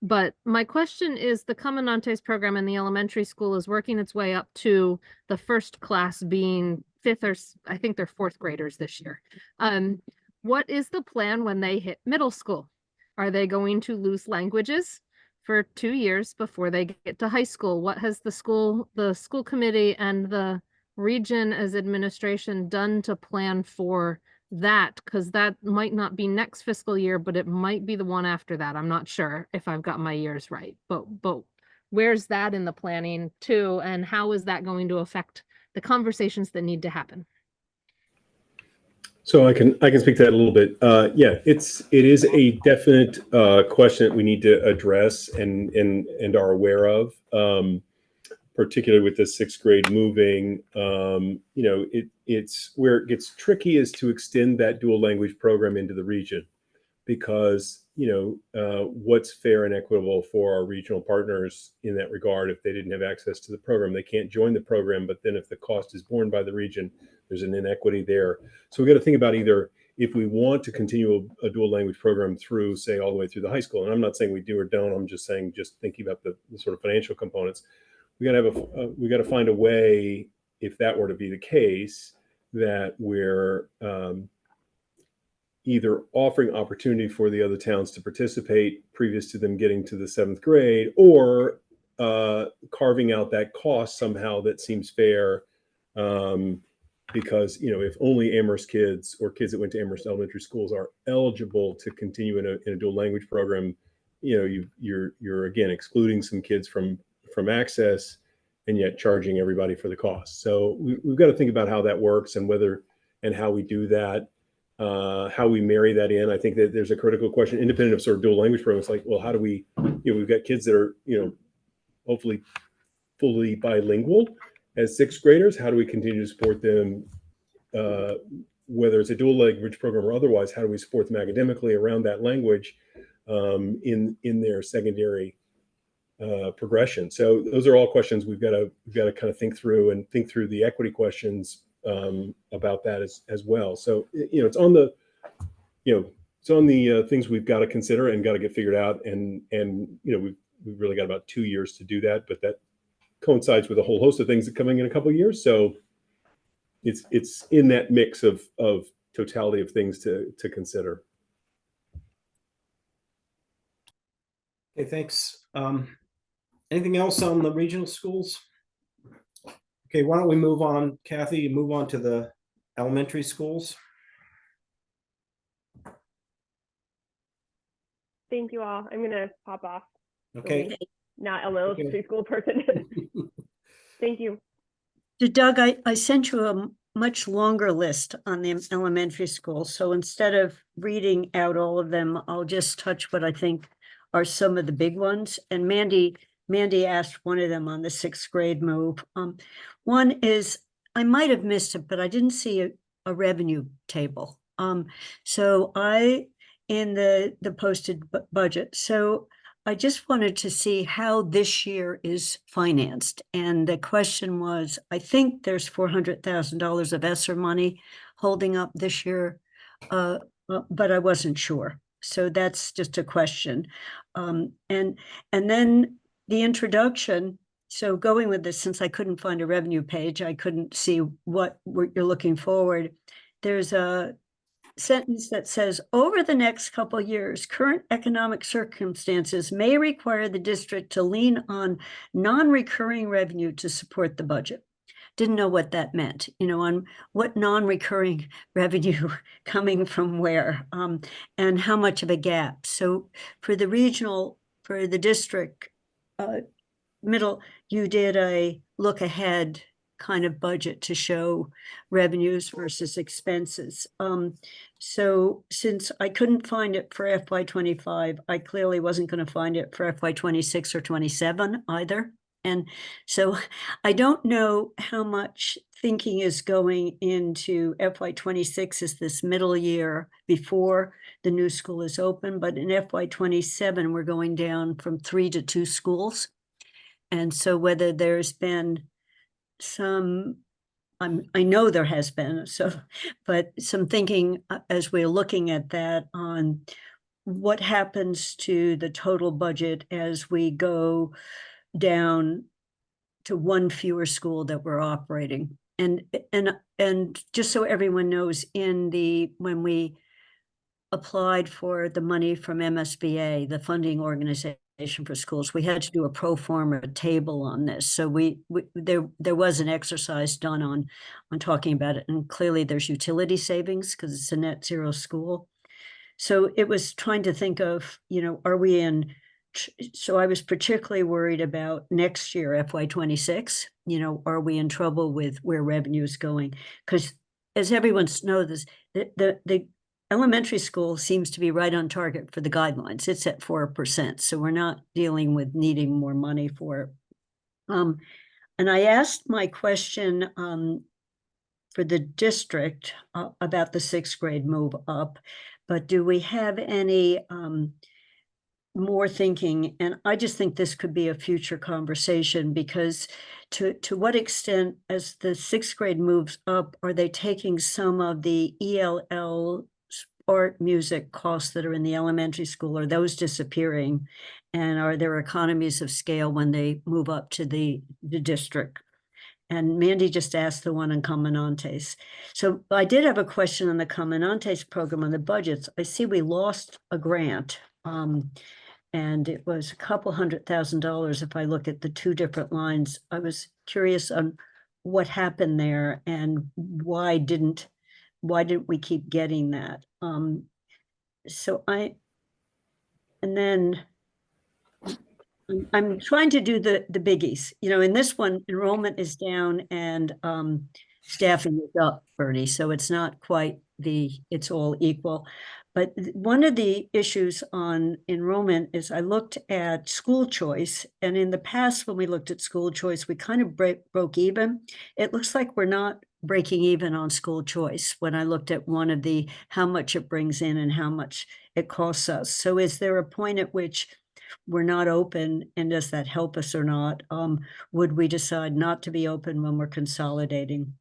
But my question is, the Comandantes program in the elementary school is working its way up to the first class being 5th, or I think they're 4th graders this year. What is the plan when they hit middle school? Are they going to lose languages for 2 years before they get to high school? What has the school committee and the region as administration done to plan for that, because that might not be next fiscal year, but it might be the one after that. I'm not sure if I've got my years right, but where's that in the planning too? And how is that going to affect the conversations that need to happen? So I can speak to that a little bit. Yeah, it is a definite question that we need to address and are aware of, particularly with the sixth grade moving. It's where it gets tricky is to extend that dual language program into the region, because what's fair and equitable for our regional partners in that regard. If they didn't have access to the program, they can't join the program, but then if the cost is borne by the region, there's an inequity there. So we got to think about either, if we want to continue a dual language program through, say, all the way through the high school, and I'm not saying we do or don't, I'm just saying, just thinking about the sort of financial components, we got to find a way, if that were to be the case, that we're either offering opportunity for the other towns to participate previous to them getting to the seventh grade, or carving out that cost somehow that seems fair. Because if only Amherst kids or kids that went to Amherst elementary schools are eligible to continue in a dual language program, you're again excluding some kids from access, and yet charging everybody for the cost. So we've got to think about how that works, and whether and how we do that. How we marry that in. I think that there's a critical question, independent of sort of dual language programs. Like, well, how do we, we've got kids that are, hopefully fully bilingual as sixth graders. How do we continue to support them, whether it's a dual language program or otherwise? How do we support them academically around that language in their secondary progression? So those are all questions we've got to kind of think through, and think through the equity questions about that as well. So it's on the things we've got to consider and got to get figured out, and we've really got about 2 years to do that, but that coincides with a whole host of things that are coming in a couple of years. So it's in that mix of totality of things to consider. Okay, thanks. Anything else on the regional schools? Okay, why don't we move on, Kathy, move on to the elementary schools. Thank you all. I'm gonna pop off. Okay. Not elementary school person. Thank you. So Doug, I sent you a much longer list on the elementary school. So instead of reading out all of them, I'll just touch what I think are some of the big ones. And Mandy asked one of them on the sixth grade move. One is, I might have missed it, but I didn't see a revenue table. So in the posted budget. So I just wanted to see how this year is financed. And the question was, I think there's $400,000 of ESSER money holding up this year, but I wasn't sure. So that's just a question. And then the introduction. So going with this, since I couldn't find a revenue page, I couldn't see what you're looking forward. There's a sentence that says, over the next couple of years, current economic circumstances may require the district to lean on non-recurring revenue to support the budget. Didn't know what that meant, on what non-recurring revenue coming from where, and how much of a gap. So for the district, middle, you did a look ahead kind of budget to show revenues versus expenses. So since I couldn't find it for FY25, I clearly wasn't going to find it for FY26 or 27 either. And so I don't know how much thinking is going into FY26 as this middle year before the new school is open, but in FY27, we're going down from 3 to 2 schools. And so whether there's been I know there has been, but some thinking as we're looking at that on what happens to the total budget as we go down to one fewer school that we're operating. And just so everyone knows, when we applied for the money from MSBA, the funding organization, for schools, we had to do a pro forma table on this. So there was an exercise done on talking about it, and clearly there's utility savings because it's a net zero school. So it was trying to think of, are we in? So I was particularly worried about next year, FY26. Are we in trouble with where revenue is going? Because as everyone knows, the elementary school seems to be right on target for the guidelines. It's at 4%. So we're not dealing with needing more money for it. And I asked my question for the district about the 6th grade move up, but do we have any more thinking? And I just think this could be a future conversation, because to what extent, as the 6th grade moves up, are they taking some of the ELL art music costs that are in the elementary school? Are those disappearing? And are there economies of scale when they move up to the district? And Mandy just asked the one on Comanantes. So I did have a question on the Comanantes program on the budgets. I see we lost a grant. And it was a couple $100,000 if I look at the 2 different lines. I was curious on what happened there and why didn't we keep getting that? And then I'm trying to do the biggies. In this one, enrollment is down and staffing is up, Bernie. So it's not quite it's all equal. But one of the issues on enrollment is I looked at school choice. And in the past, when we looked at school choice, we kind of broke even. It looks like we're not breaking even on school choice when I looked at one of the how much it brings in and how much it costs us. So is there a point at which we're not open, and does that help us or not? Would we decide not to be open when we're consolidating?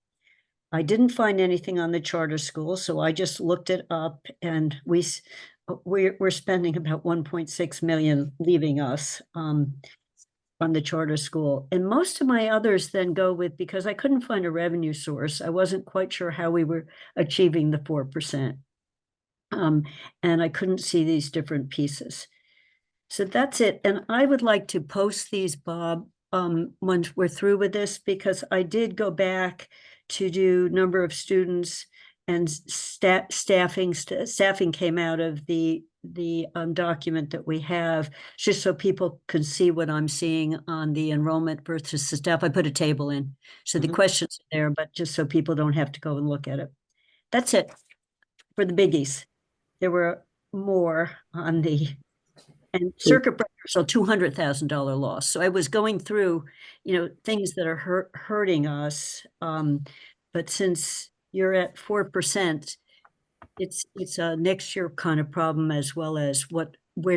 I didn't find anything on the charter school, so I just looked it up, and we're spending about 1.6 million leaving us on the charter school. And most of my others then go with, because I couldn't find a revenue source, I wasn't quite sure how we were achieving the 4%. And I couldn't see these different pieces. So that's it. And I would like to post these, Bob, once we're through with this, because I did go back to do number of students and staffing came out of the document that we have, just so people can see what I'm seeing on the enrollment versus the staff. I put a table in. So the questions are there, but just so people don't have to go and look at it. That's it for the biggies. There were more on the, and circuit breakers, so $200,000 loss. So I was going through, things that are hurting us. But since you're at 4%, it's a next year kind of problem, as well as how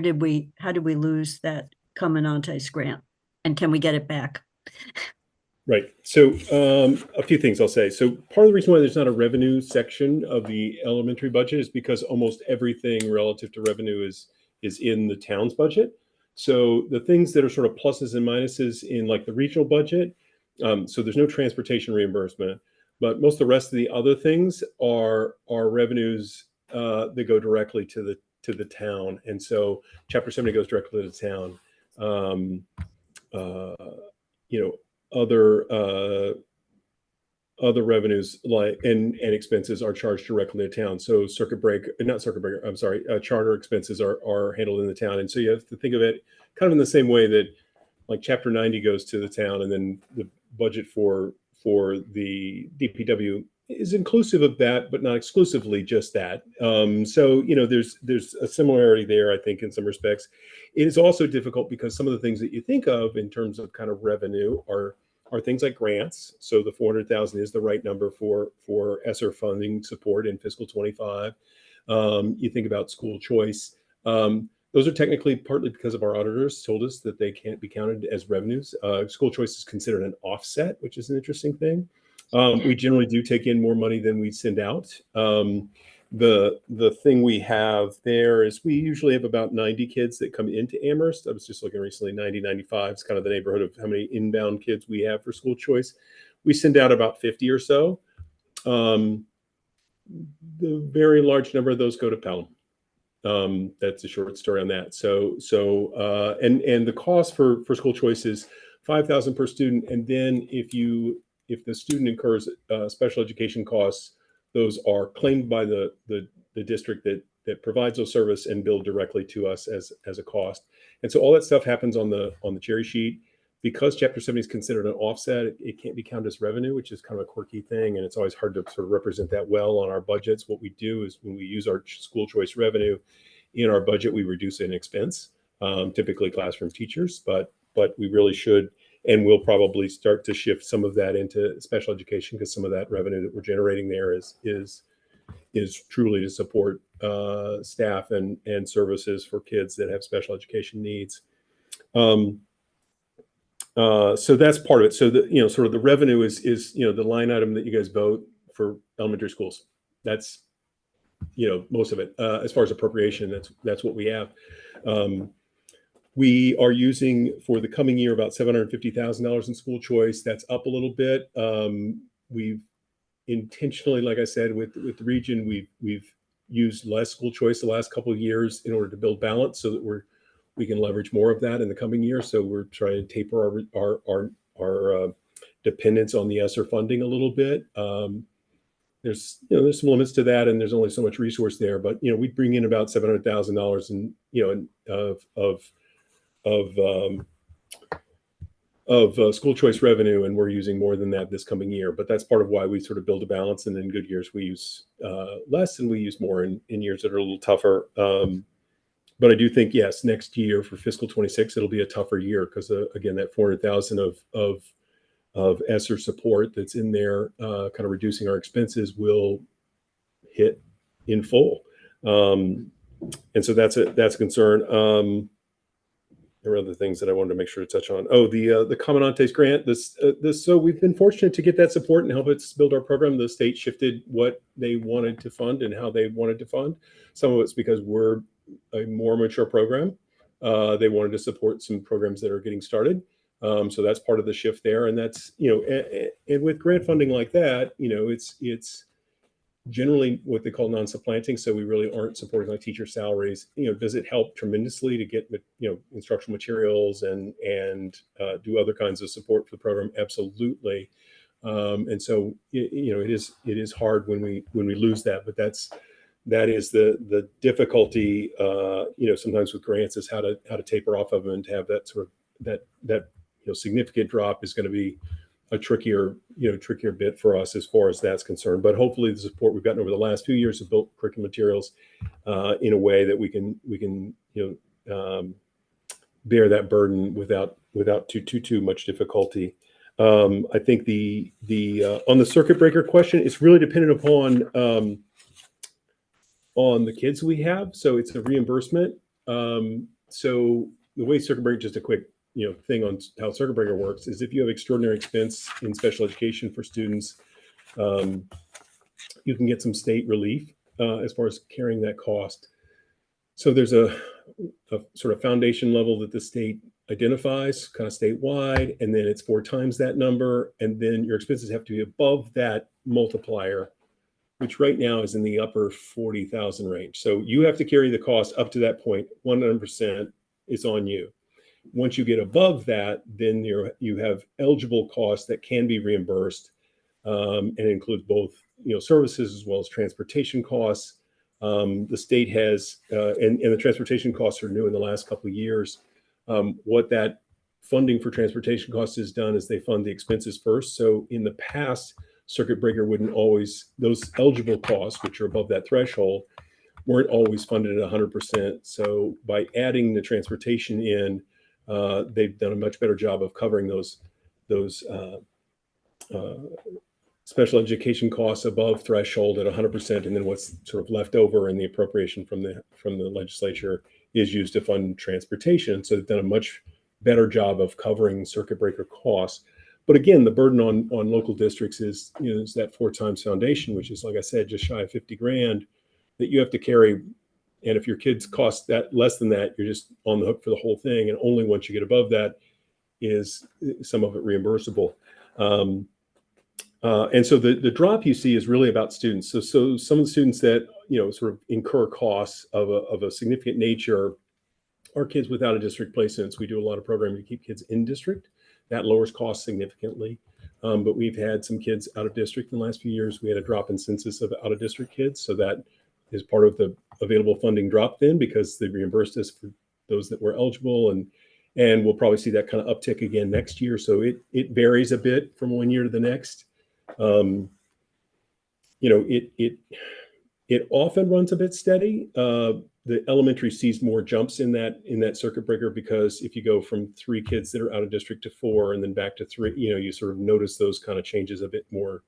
did we lose that Comanantes grant? And can we get it back? Right. So a few things I'll say. So part of the reason why there's not a revenue section of the elementary budget is because almost everything relative to revenue is in the town's budget. So the things that are sort of pluses and minuses in like the regional budget, so there's no transportation reimbursement, but most of the rest of the other things are revenues that go directly to the town. And so Chapter 70 goes directly to the town. Other revenues like and expenses are charged directly to town. So charter expenses are handled in the town. And so you have to think of it kind of in the same way that like Chapter 90 goes to the town, and then the budget for the DPW is inclusive of that, but not exclusively just that. So there's a similarity there, I think, in some respects. It is also difficult because some of the things that you think of in terms of kind of revenue are things like grants. So the 400,000 is the right number for ESSER funding support in fiscal 25. You think about school choice. Those are technically partly because of our auditors told us that they can't be counted as revenues. School choice is considered an offset, which is an interesting thing. We generally do take in more money than we send out. The thing we have there is we usually have about 90 kids that come into Amherst. I was just looking recently, 90, 95 is kind of the neighborhood of how many inbound kids we have for school choice. We send out about 50 or so. The very large number of those go to Pelham. That's a short story on that. And the cost for school choice is $5,000 per student. And then if the student incurs special education costs, those are claimed by the district that provides those service and billed directly to us as a cost. And so all that stuff happens on the cherry sheet. Because Chapter 70 is considered an offset, it can't be counted as revenue, which is kind of a quirky thing. And it's always hard to sort of represent that well on our budgets. What we do is when we use our school choice revenue in our budget, we reduce an expense, typically classroom teachers, but we really should, and we'll probably start to shift some of that into special education, because some of that revenue that we're generating there is truly to support staff and services for kids that have special education needs. So that's part of it. So sort of the revenue is the line item that you guys vote for elementary schools. That's most of it. As far as appropriation, that's what we have. We are using for the coming year about $750,000 in school choice. That's up a little bit. We've intentionally, like I said, with the region, we've used less school choice the last couple of years in order to build balance, so that we can leverage more of that in the coming year. So we're trying to taper our dependence on the ESSER funding a little bit. There's some limits to that, and there's only so much resource there. But we bring in about $700,000 of school choice revenue, and we're using more than that this coming year. But that's part of why we sort of build a balance, and in good years we use less, and we use more in years that are a little tougher. But I do think, yes, next year for fiscal 26, it'll be a tougher year because, again, that $400,000 of ESSER support that's in there, kind of reducing our expenses, will hit in full. And so that's a concern. There were other things that I wanted to make sure to touch on. Oh, the Comandantes grant. So we've been fortunate to get that support and help us build our program. The state shifted what they wanted to fund and how they wanted to fund. Some of it's because we're a more mature program. They wanted to support some programs that are getting started. So that's part of the shift there. And that's, and with grant funding like that, it's generally what they call non-supplanting. So we really aren't supporting like teacher salaries. Does it help tremendously to get, instructional materials and do other kinds of support for the program? Absolutely. And so, it is hard when we lose that, but that is the difficulty, sometimes with grants, is how to taper off of them, and to have that sort of that significant drop is going to be a trickier bit for us as far as that's concerned. But hopefully the support we've gotten over the last few years have built curriculum materials in a way that we can bear that burden without too much difficulty. I think the on the circuit breaker question, it's really dependent upon on the kids we have. So it's a reimbursement. So the way circuit breaker, just a quick thing on how circuit breaker works, is if you have extraordinary expense in special education for students, you can get some state relief as far as carrying that cost. So there's a sort of foundation level that the state identifies, kind of statewide, and then it's 4 times that number, and then your expenses have to be above that multiplier, which right now is in the upper 40,000 range. So you have to carry the cost up to that point. 100% is on you. Once you get above that, then you have eligible costs that can be reimbursed, and it includes both services as well as transportation costs. The state has, and the transportation costs are new in the last couple of years. What that funding for transportation costs has done is they fund the expenses first. So in the past, circuit breaker wouldn't always, those eligible costs, which are above that threshold, weren't always funded at 100%. So by adding the transportation in, they've done a much better job of covering those special education costs above threshold at 100%, and then what's sort of left over in the appropriation from the legislature is used to fund transportation. So they've done a much better job of covering circuit breaker costs. But again, the burden on local districts is is that 4 times foundation, which is, like I said, just shy of 50 grand that you have to carry. And if your kids cost that less than that, you're just on the hook for the whole thing. And only once you get above that is some of it reimbursable. And so the drop you see is really about students. So some of the students that sort of incur costs of a significant nature are kids with out of district placements. We do a lot of programming to keep kids in district. That lowers costs significantly. But we've had some kids out of district in the last few years. We had a drop in census of out of district kids. So that is part of the available funding drop then, because they reimbursed us for those that were eligible. And we'll probably see that kind of uptick again next year. So it varies a bit from one year to the next. It often runs a bit steady. The elementary sees more jumps in that circuit breaker, because if you go from 3 kids that are out of district to 4 and then back to 3, you sort of notice those kind of changes a bit more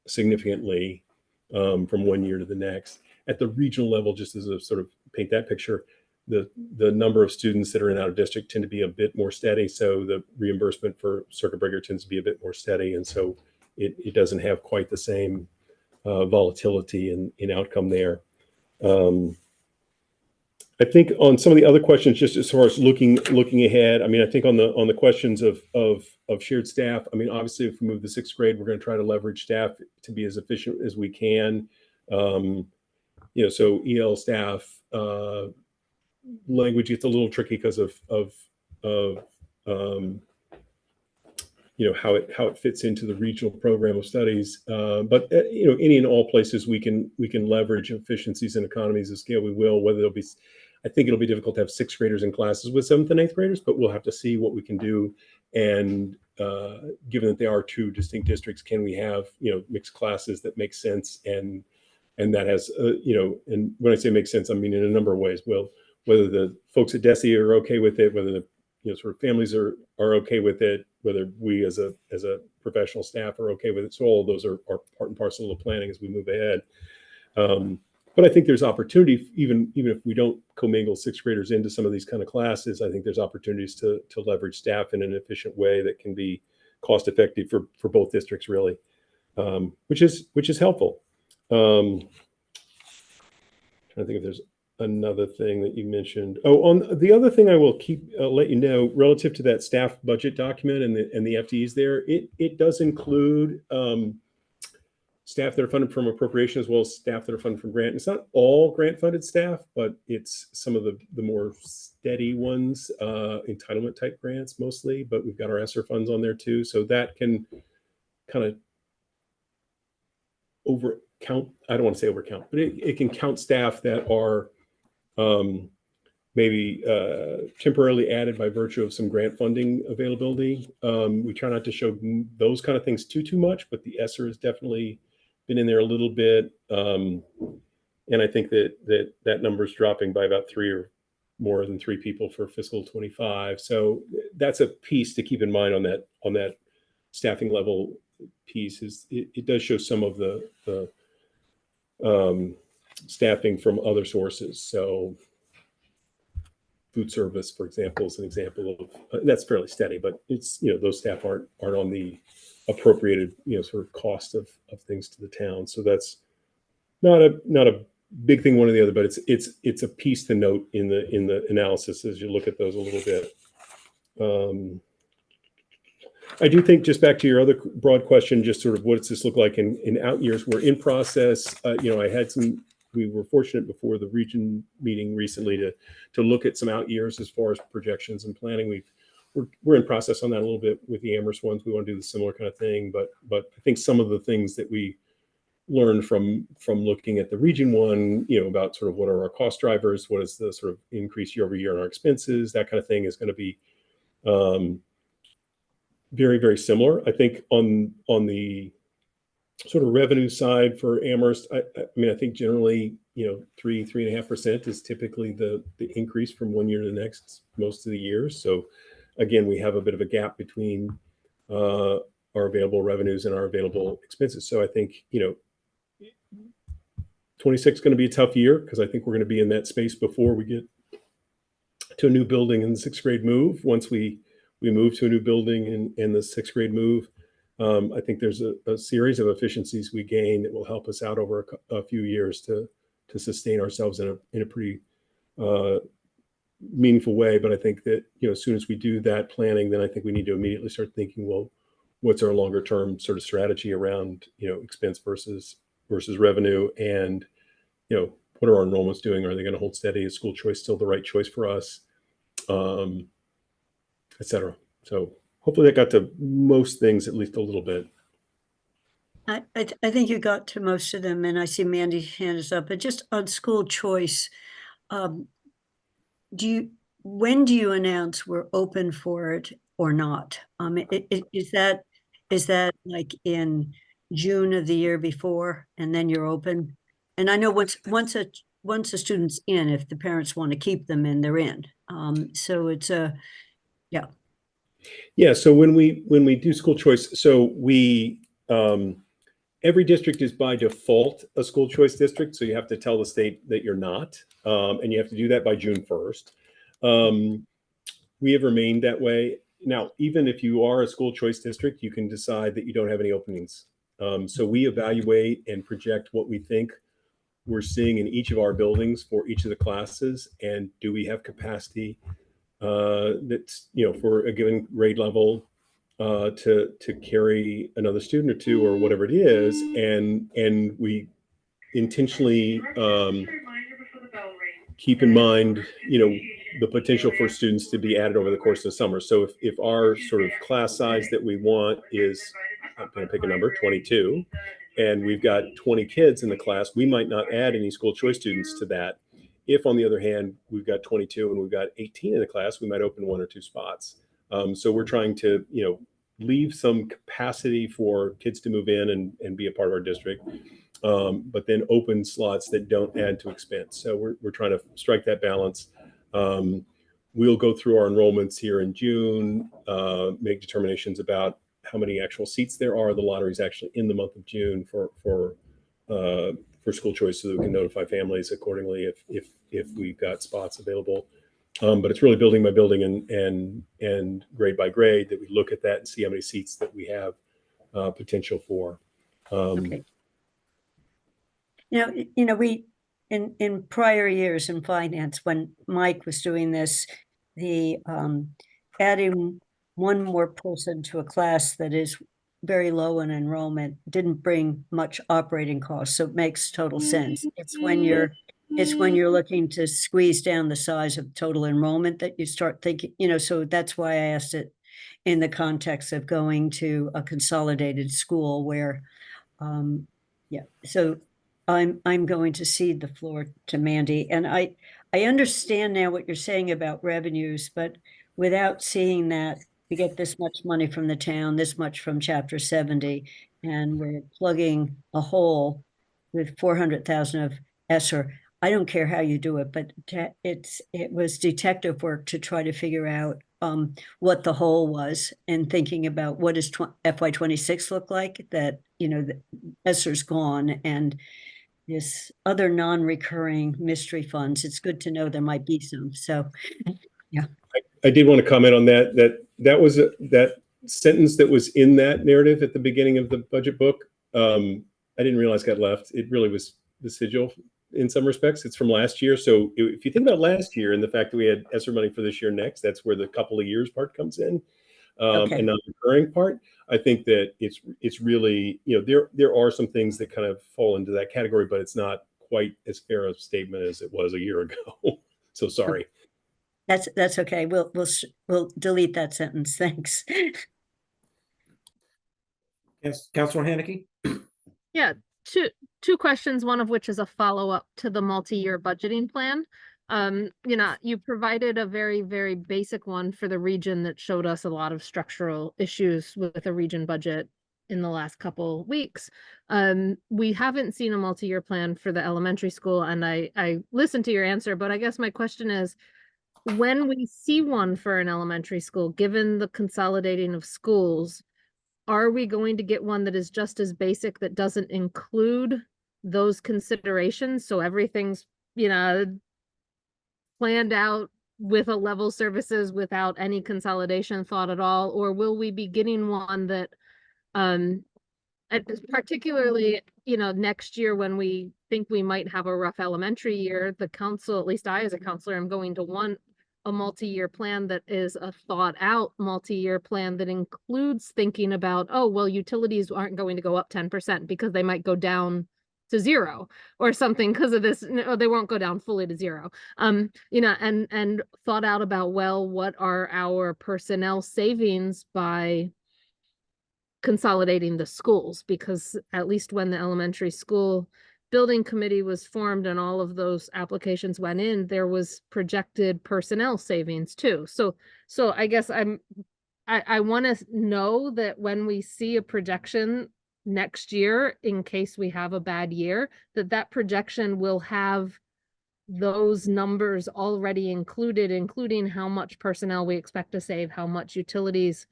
significantly from one year to the next. At the regional level, just as a sort of paint that picture, the number of students that are in out of district tend to be a bit more steady. So the reimbursement for circuit breaker tends to be a bit more steady. And so it doesn't have quite the same volatility in outcome there. I think on some of the other questions, just as far as looking ahead, I mean, I think on the questions of shared staff, I mean, obviously, if we move the 6th grade, we're going to try to leverage staff to be as efficient as we can. So EL staff, language gets a little tricky because of how it fits into the regional program of studies. But any and all places we can leverage efficiencies and economies of scale, we will. Whether there'll be, I think it'll be difficult to have 6th graders in classes with 7th and 8th graders, but we'll have to see what we can do. And given that they are 2 distinct districts, can we have mixed classes that make sense? And that has and when I say makes sense, I mean in a number of ways. Well, whether the folks at DESE are okay with it, whether the sort of families are okay with it, whether we as a professional staff are okay with it. So all of those are part and parcel of the planning as we move ahead. But I think there's opportunity, even if we don't commingle 6th graders into some of these kind of classes. I think there's opportunities to leverage staff in an efficient way that can be cost effective for both districts, really, which is helpful. Trying to think if there's another thing that you mentioned. Oh, on the other thing I will let you know, relative to that staff budget document and the FTEs there, it does include staff that are funded from appropriation as well as staff that are funded from grant. It's not all grant funded staff, but it's some of the more steady ones, entitlement type grants mostly, but we've got our ESSER funds on there too. So that can kind of overcount. I don't want to say overcount, but it can count staff that are maybe temporarily added by virtue of some grant funding availability. We try not to show those kind of things too much, but the ESSER has definitely been in there a little bit. And I think that number is dropping by about 3 or more than 3 people for fiscal 25. So that's a piece to keep in mind on that staffing level piece. Is it does show some of the staffing from other sources. So food service, for example, is an example of that's fairly steady, but it's those staff aren't on the appropriated sort of cost of things to the town. So that's not a big thing one or the other, but it's a piece to note in the analysis as you look at those a little bit. I do think, just back to your other broad question, just sort of what does this look like in out years? We're in process. We were fortunate before the region meeting recently to look at some out years as far as projections and planning. We're in process on that a little bit with the Amherst ones. We want to do the similar kind of thing, but I think some of the things that we learned from looking at the region one, about sort of what are our cost drivers, what is the sort of increase year over year in our expenses, that kind of thing is going to be very, very similar. I think on the sort of revenue side for Amherst, I mean, I think generally, 3.5% is typically the increase from one year to the next most of the years. So again, we have a bit of a gap between our available revenues and our available expenses. So I think, 26 is going to be a tough year because I think we're going to be in that space before we get to a new building in the 6th grade move. Once we move to a new building in the 6th grade move, I think there's a series of efficiencies we gain that will help us out over a few years to sustain ourselves in a pretty meaningful way. But I think that as soon as we do that planning, then I think we need to immediately start thinking, well, what's our longer term sort of strategy around expense versus revenue, and what are our enrollments doing? Are they going to hold steady? Is school choice still the right choice for us? Et cetera. So hopefully that got to most things, at least a little bit. I think you got to most of them, and I see Mandy's hand is up, but just on school choice, when do you announce we're open for it or not? Is that like in June of the year before, and then you're open? And I know once a student's in, if the parents want to keep them in, they're in. So it's yeah. Yeah. So when we do school choice, so every district is by default a school choice district. So you have to tell the state that you're not, and you have to do that by June 1st. We have remained that way. Now, even if you are a school choice district, you can decide that you don't have any openings. So we evaluate and project what we think we're seeing in each of our buildings for each of the classes, and do we have capacity that's for a given grade level to carry another student or two or whatever it is, and we intentionally keep in mind the potential for students to be added over the course of the summer. So if our sort of class size that we want is, I'm going to pick a number, 22, and we've got 20 kids in the class, we might not add any school choice students to that. If, on the other hand, we've got 22 and we've got 18 in the class, we might open 1 or 2 spots. So we're trying to leave some capacity for kids to move in and be a part of our district, but then open slots that don't add to expense. So we're trying to strike that balance. We'll go through our enrollments here in June, make determinations about how many actual seats there are. The lottery is actually in the month of June for school choice, so that we can notify families accordingly if we've got spots available. But it's really building by building and grade by grade that we look at that and see how many seats that we have potential for. Okay. We in prior years in finance, when Mike was doing this, the adding one more person to a class that is very low in enrollment didn't bring much operating costs, so it makes total sense. It's when you're looking to squeeze down the size of total enrollment that you start thinking, so that's why I asked it in the context of going to a consolidated school where yeah, so I'm going to cede the floor to Mandy, and I understand now what you're saying about revenues, but without seeing that we get this much money from the town, this much from Chapter 70, and we're plugging a hole with 400,000 of ESSER. I don't care how you do it, but it was detective work to try to figure out what the hole was, and thinking about what does FY26 look like, that the ESSER's gone, and this other non-recurring mystery funds. It's good to know there might be some. So yeah. I did want to comment on that was that sentence that was in that narrative at the beginning of the budget book. I didn't realize got left. It really was vestigial in some respects. It's from last year. So if you think about last year and the fact that we had ESSER money for this year next, that's where the couple of years part comes in. Okay. And not the recurring part. I think that it's really, there are some things that kind of fall into that category, but it's not quite as fair a statement as it was a year ago. So sorry. That's okay. We'll delete that sentence. Thanks. Yes, Councilor Haneke? Yeah, two questions, one of which is a follow-up to the multi-year budgeting plan. You provided a very, very basic one for the region that showed us a lot of structural issues with a region budget in the last couple weeks. We haven't seen a multi-year plan for the elementary school, and I listened to your answer, but I guess my question is, when we see one for an elementary school, given the consolidating of schools, are we going to get one that is just as basic, that doesn't include those considerations? So everything's, planned out with a level services without any consolidation thought at all? Or will we be getting one that, particularly, next year when we think we might have a rough elementary year, the council, at least I as a counselor, am going to want a multi-year plan that is a thought out multi-year plan that includes thinking about, oh, well, utilities aren't going to go up 10% because they might go down to zero or something because of this. No, they won't go down fully to zero. You know, and thought out about, well, what are our personnel savings by consolidating the schools? Because at least when the elementary school building committee was formed and all of those applications went in, there was projected personnel savings too. So I guess I want to know that when we see a projection next year, in case we have a bad year, that projection will have those numbers already included, including how much personnel we expect to save, how much utilities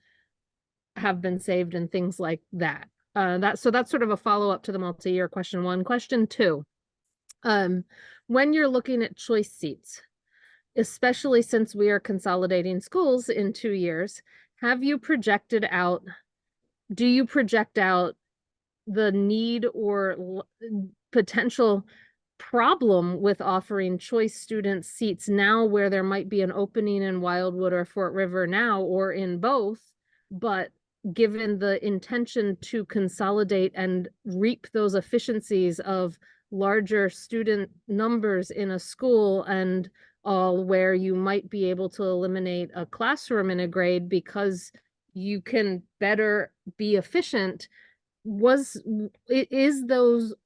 have been saved, and things like that. So that's sort of a follow-up to the multi-year question one. Question two, when you're looking at choice seats, especially since we are consolidating schools in 2 years, have you projected out, do you project out the need or potential problem with offering choice student seats now, where there might be an opening in Wildwood or Fort River now, or in both, but given the intention to consolidate and reap those efficiencies of larger student numbers in a school and all, where you might be able to eliminate a classroom in a grade because you can better be efficient,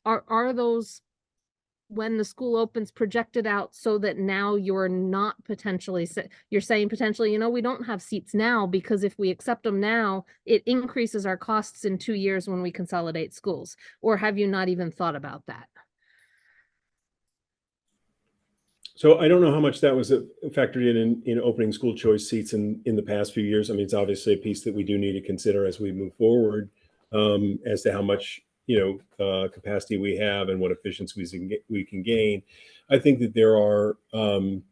are those, when the school opens, projected out so that now you're not potentially, you're saying potentially, you know, we don't have seats now because if we accept them now, it increases our costs in 2 years when we consolidate schools? Or have you not even thought about that? So I don't know how much that was factored in opening school choice seats in the past few years. I mean, it's obviously a piece that we do need to consider as we move forward, as to how much, capacity we have and what efficiencies we can gain. I think that there are, and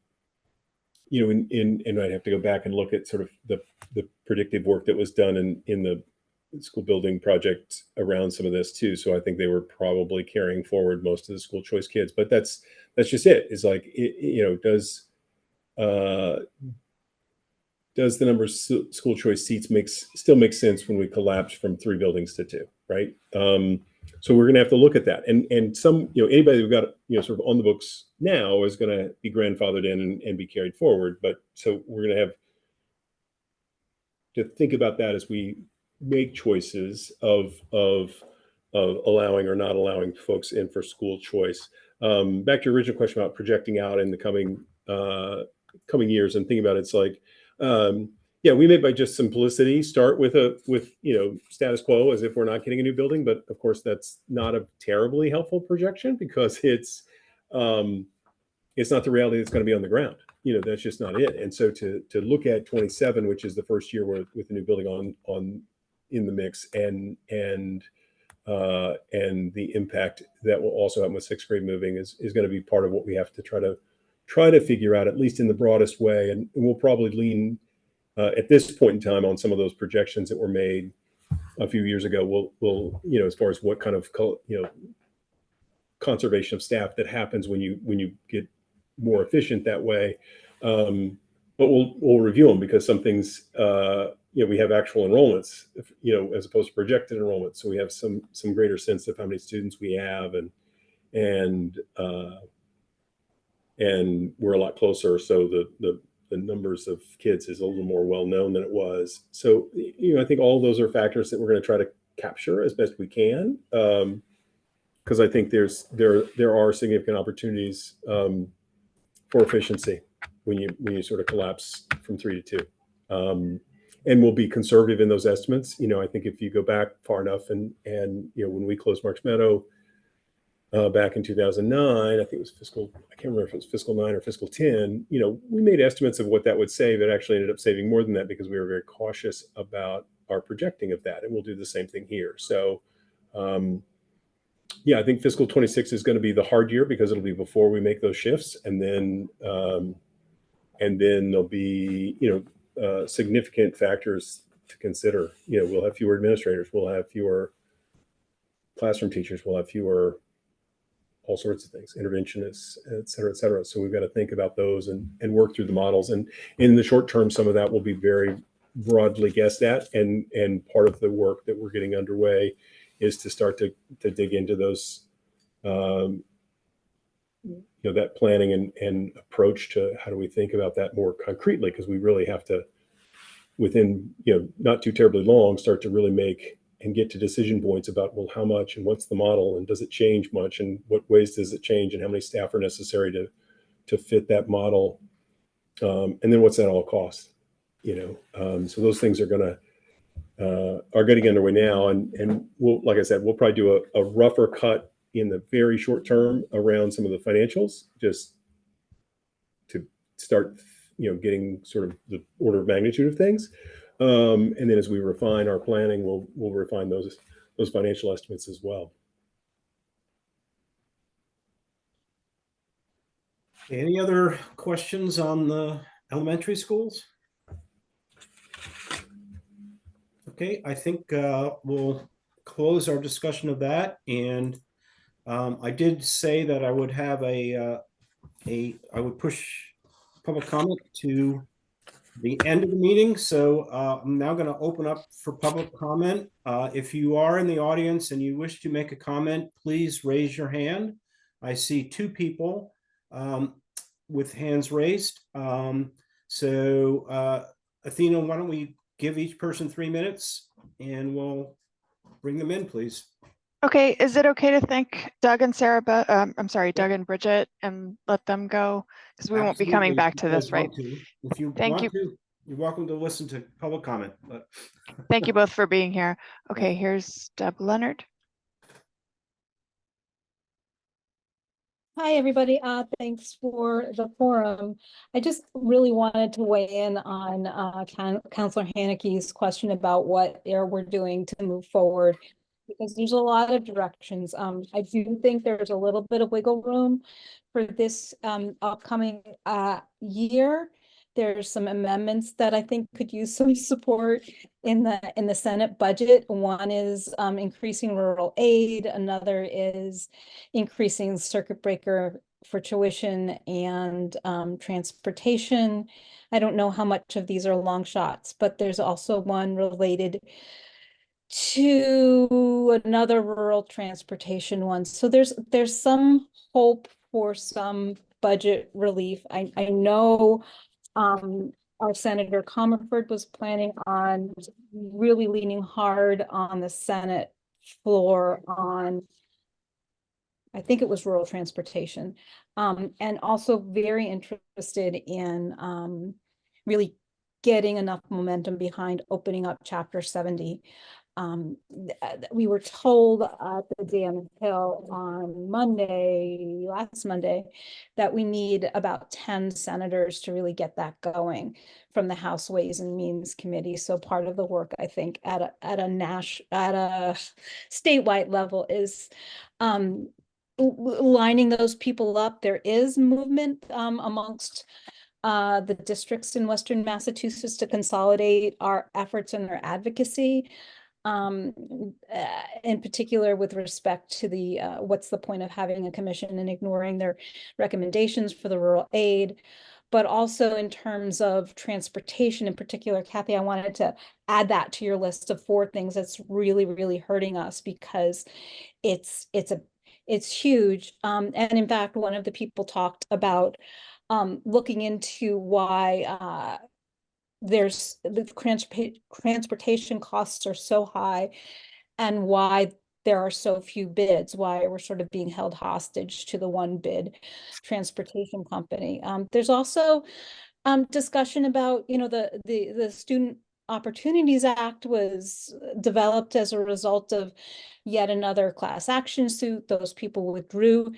I'd have to go back and look at sort of the predictive work that was done in the school building project around some of this too. So I think they were probably carrying forward most of the school choice kids, but that's just it. Is like, does the number of school choice seats still make sense when we collapse from 3 buildings to 2, right? So we're going to have to look at that, and some, anybody who got, sort of on the books now is going to be grandfathered in and be carried forward. But so we're going to have to think about that as we make choices of allowing or not allowing folks in for school choice. Back to your original question about projecting out in the coming years and thinking about it, it's like, we may, by just simplicity, start with status quo as if we're not getting a new building, but of course that's not a terribly helpful projection because it's not the reality that's going to be on the ground. That's just not it. And so to look at 27, which is the first year with the new building on in the mix, and the impact that will also happen with 6th grade moving is going to be part of what we have to try to figure out, at least in the broadest way. And we'll probably lean at this point in time on some of those projections that were made a few years ago. We'll as far as what kind of conservation of staff that happens when you get more efficient that way. But we'll review them, because some things, we have actual enrollments, as opposed to projected enrollments. So we have some greater sense of how many students we have, and we're a lot closer. So the numbers of kids is a little more well known than it was. So, I think all of those are factors that we're going to try to capture as best we can. Because I think there are significant opportunities for efficiency when you sort of collapse from 3 to 2, and we'll be conservative in those estimates. I think if you go back far enough, and when we closed Marks Meadow back in 2009, I think it was I can't remember if it was fiscal 9 or fiscal 10. We made estimates of what that would save. It actually ended up saving more than that because we were very cautious about our projecting of that, and we'll do the same thing here. So. I think fiscal 26 is going to be the hard year because it'll be before we make those shifts, and then there'll be significant factors to consider. We'll have fewer administrators, we'll have fewer classroom teachers, we'll have fewer all sorts of things, interventionists, et cetera, et cetera. So we've got to think about those and work through the models. And in the short term, some of that will be very broadly guessed at, and part of the work that we're getting underway is to start to dig into those that planning and approach to how do we think about that more concretely, because we really have to, within not too terribly long, start to really make and get to decision points about, well, how much and what's the model and does it change much and what ways does it change and how many staff are necessary to fit that model, and then what's that all cost, so those things are getting underway now, and we'll, like I said, we'll probably do a rougher cut in the very short term around some of the financials, just to start getting sort of the order of magnitude of things, and then as we refine our planning, we'll refine those financial estimates as well. Any other questions on the elementary schools? Okay, I think we'll close our discussion of that. And I did say that I would have I would push public comment to the end of the meeting. So I'm now going to open up for public comment. If you are in the audience and you wish to make a comment, please raise your hand. I see two people with hands raised. Athena, why don't we give each person 3 minutes and we'll bring them in, please. Okay, is it okay to thank Doug and Sarah, I'm sorry, Doug and Bridget, and let them go? Because we won't be coming back to this, right? If you Thank want you. to, you're welcome to listen to public comment. But Thank you both for being here. Okay, here's Deb Leonard. Hi, everybody. Thanks for the forum. I just really wanted to weigh in on Councilor Haneke's question about what we're doing to move forward, because there's a lot of directions. I do think there's a little bit of wiggle room for this upcoming year. There's some amendments that I think could use some support in the Senate budget. One is increasing rural aid. Another is increasing circuit breaker for tuition and transportation. I don't know how much of these are long shots, but there's also one related to another rural transportation one. So there's some hope for some budget relief. I know our Senator Comerford was planning on really leaning hard on the Senate floor on, I think it was rural transportation, and also very interested in really getting enough momentum behind opening up Chapter 70. We were told at the Dam Hill on last Monday, that we need about 10 senators to really get that going from the House Ways and Means Committee. So part of the work, I think, at a statewide level is lining those people up. There is movement amongst the districts in Western Massachusetts to consolidate our efforts and their advocacy. In particular with respect to the what's the point of having a commission and ignoring their recommendations for the rural aid, but also in terms of transportation in particular. Kathy, I wanted to add that to your list of 4 things that's really, really hurting us, because it's huge. And in fact, one of the people talked about looking into why there's the transportation costs are so high, and why there are so few bids, why we're sort of being held hostage to the one bid transportation company. There's also discussion about, the Student Opportunities Act was developed as a result of yet another class action suit. Those people withdrew.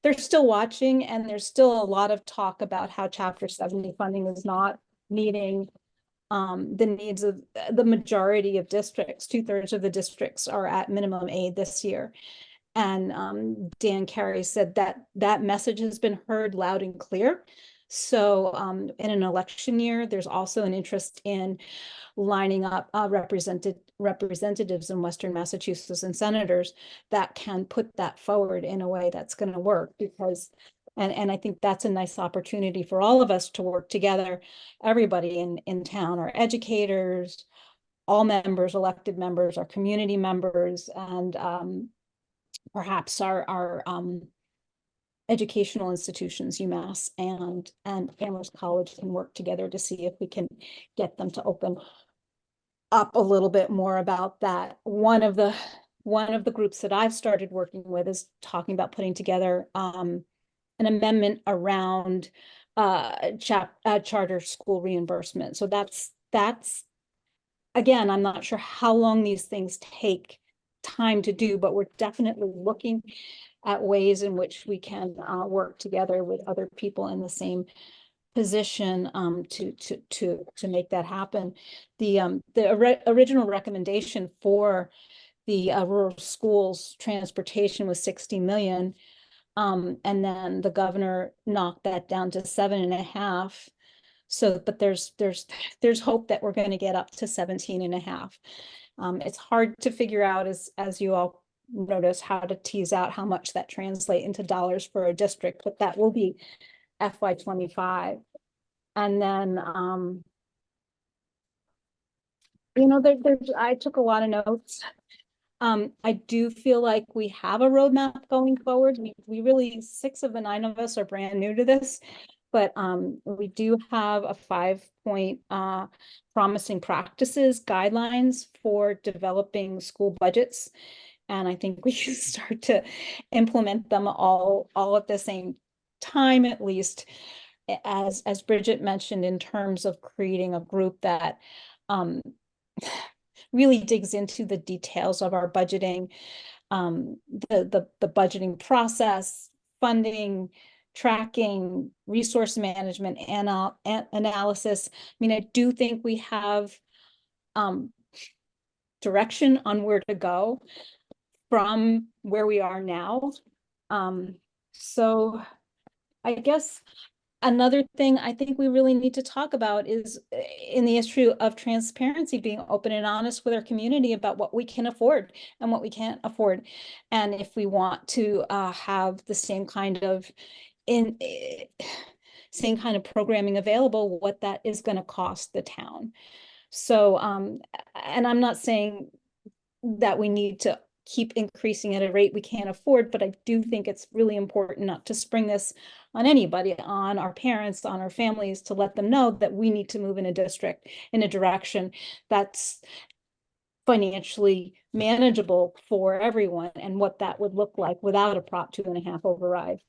They're still watching, and there's still a lot of talk about how Chapter 70 funding is not meeting the needs of the majority of districts. 2/3 of the districts are at minimum aid this year. And Dan Carey said that that message has been heard loud and clear. So in an election year, there's also an interest in lining up representatives in Western Massachusetts and senators that can put that forward in a way that's going to work, because and I think that's a nice opportunity for all of us to work together, everybody in town, our educators, all members, elected members, our community members, and perhaps our educational institutions, UMass and Amherst College, can work together to see if we can get them to open up a little bit more about that. One of the groups that I've started working with is talking about putting together an amendment around charter school reimbursement. So that's again, I'm not sure how long these things take time to do, but we're definitely looking at ways in which we can work together with other people in the same position to make that happen. The original recommendation for the rural schools transportation was 60 million. And then the governor knocked that down to 7.5. So, but there's hope that we're going to get up to 17.5. It's hard to figure out, as you all notice, how to tease out how much that translate into dollars for a district, but that will be FY25. And then, I took a lot of notes. I do feel like we have a roadmap going forward. We really, 6 of the 9 of us are brand new to this, but we do have a 5-point promising practices guidelines for developing school budgets. And I think we should start to implement them all at the same time, at least, as Bridget mentioned, in terms of creating a group that really digs into the details of our budgeting, the budgeting process, funding, tracking, resource management, and analysis. I mean, I do think we have direction on where to go from where we are now. So I guess another thing I think we really need to talk about is in the issue of transparency, being open and honest with our community about what we can afford and what we can't afford. And if we want to have the same kind of programming available, what that is going to cost the town. So, and I'm not saying that we need to keep increasing at a rate we can't afford, but I do think it's really important not to spring this on anybody, on our parents, on our families, to let them know that we need to move in a direction that's financially manageable for everyone, and what that would look like without a Prop 2.5 override.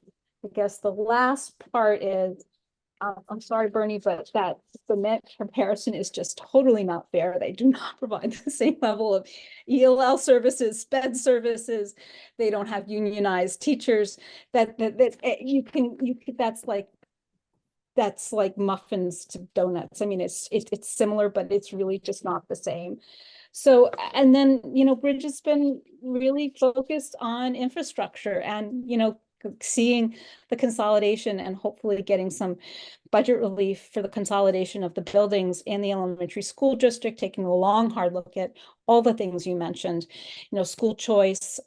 I guess the last part is, I'm sorry, Bernie, but that cement comparison is just totally not fair. They do not provide the same level of ELL services, SPED services. They don't have unionized teachers. That's like muffins to donuts. I mean, it's similar, but it's really just not the same. So, and then, Bridget's been really focused on infrastructure and, seeing the consolidation and hopefully getting some budget relief for the consolidation of the buildings in the elementary school district, taking a long, hard look at all the things you mentioned, school choice,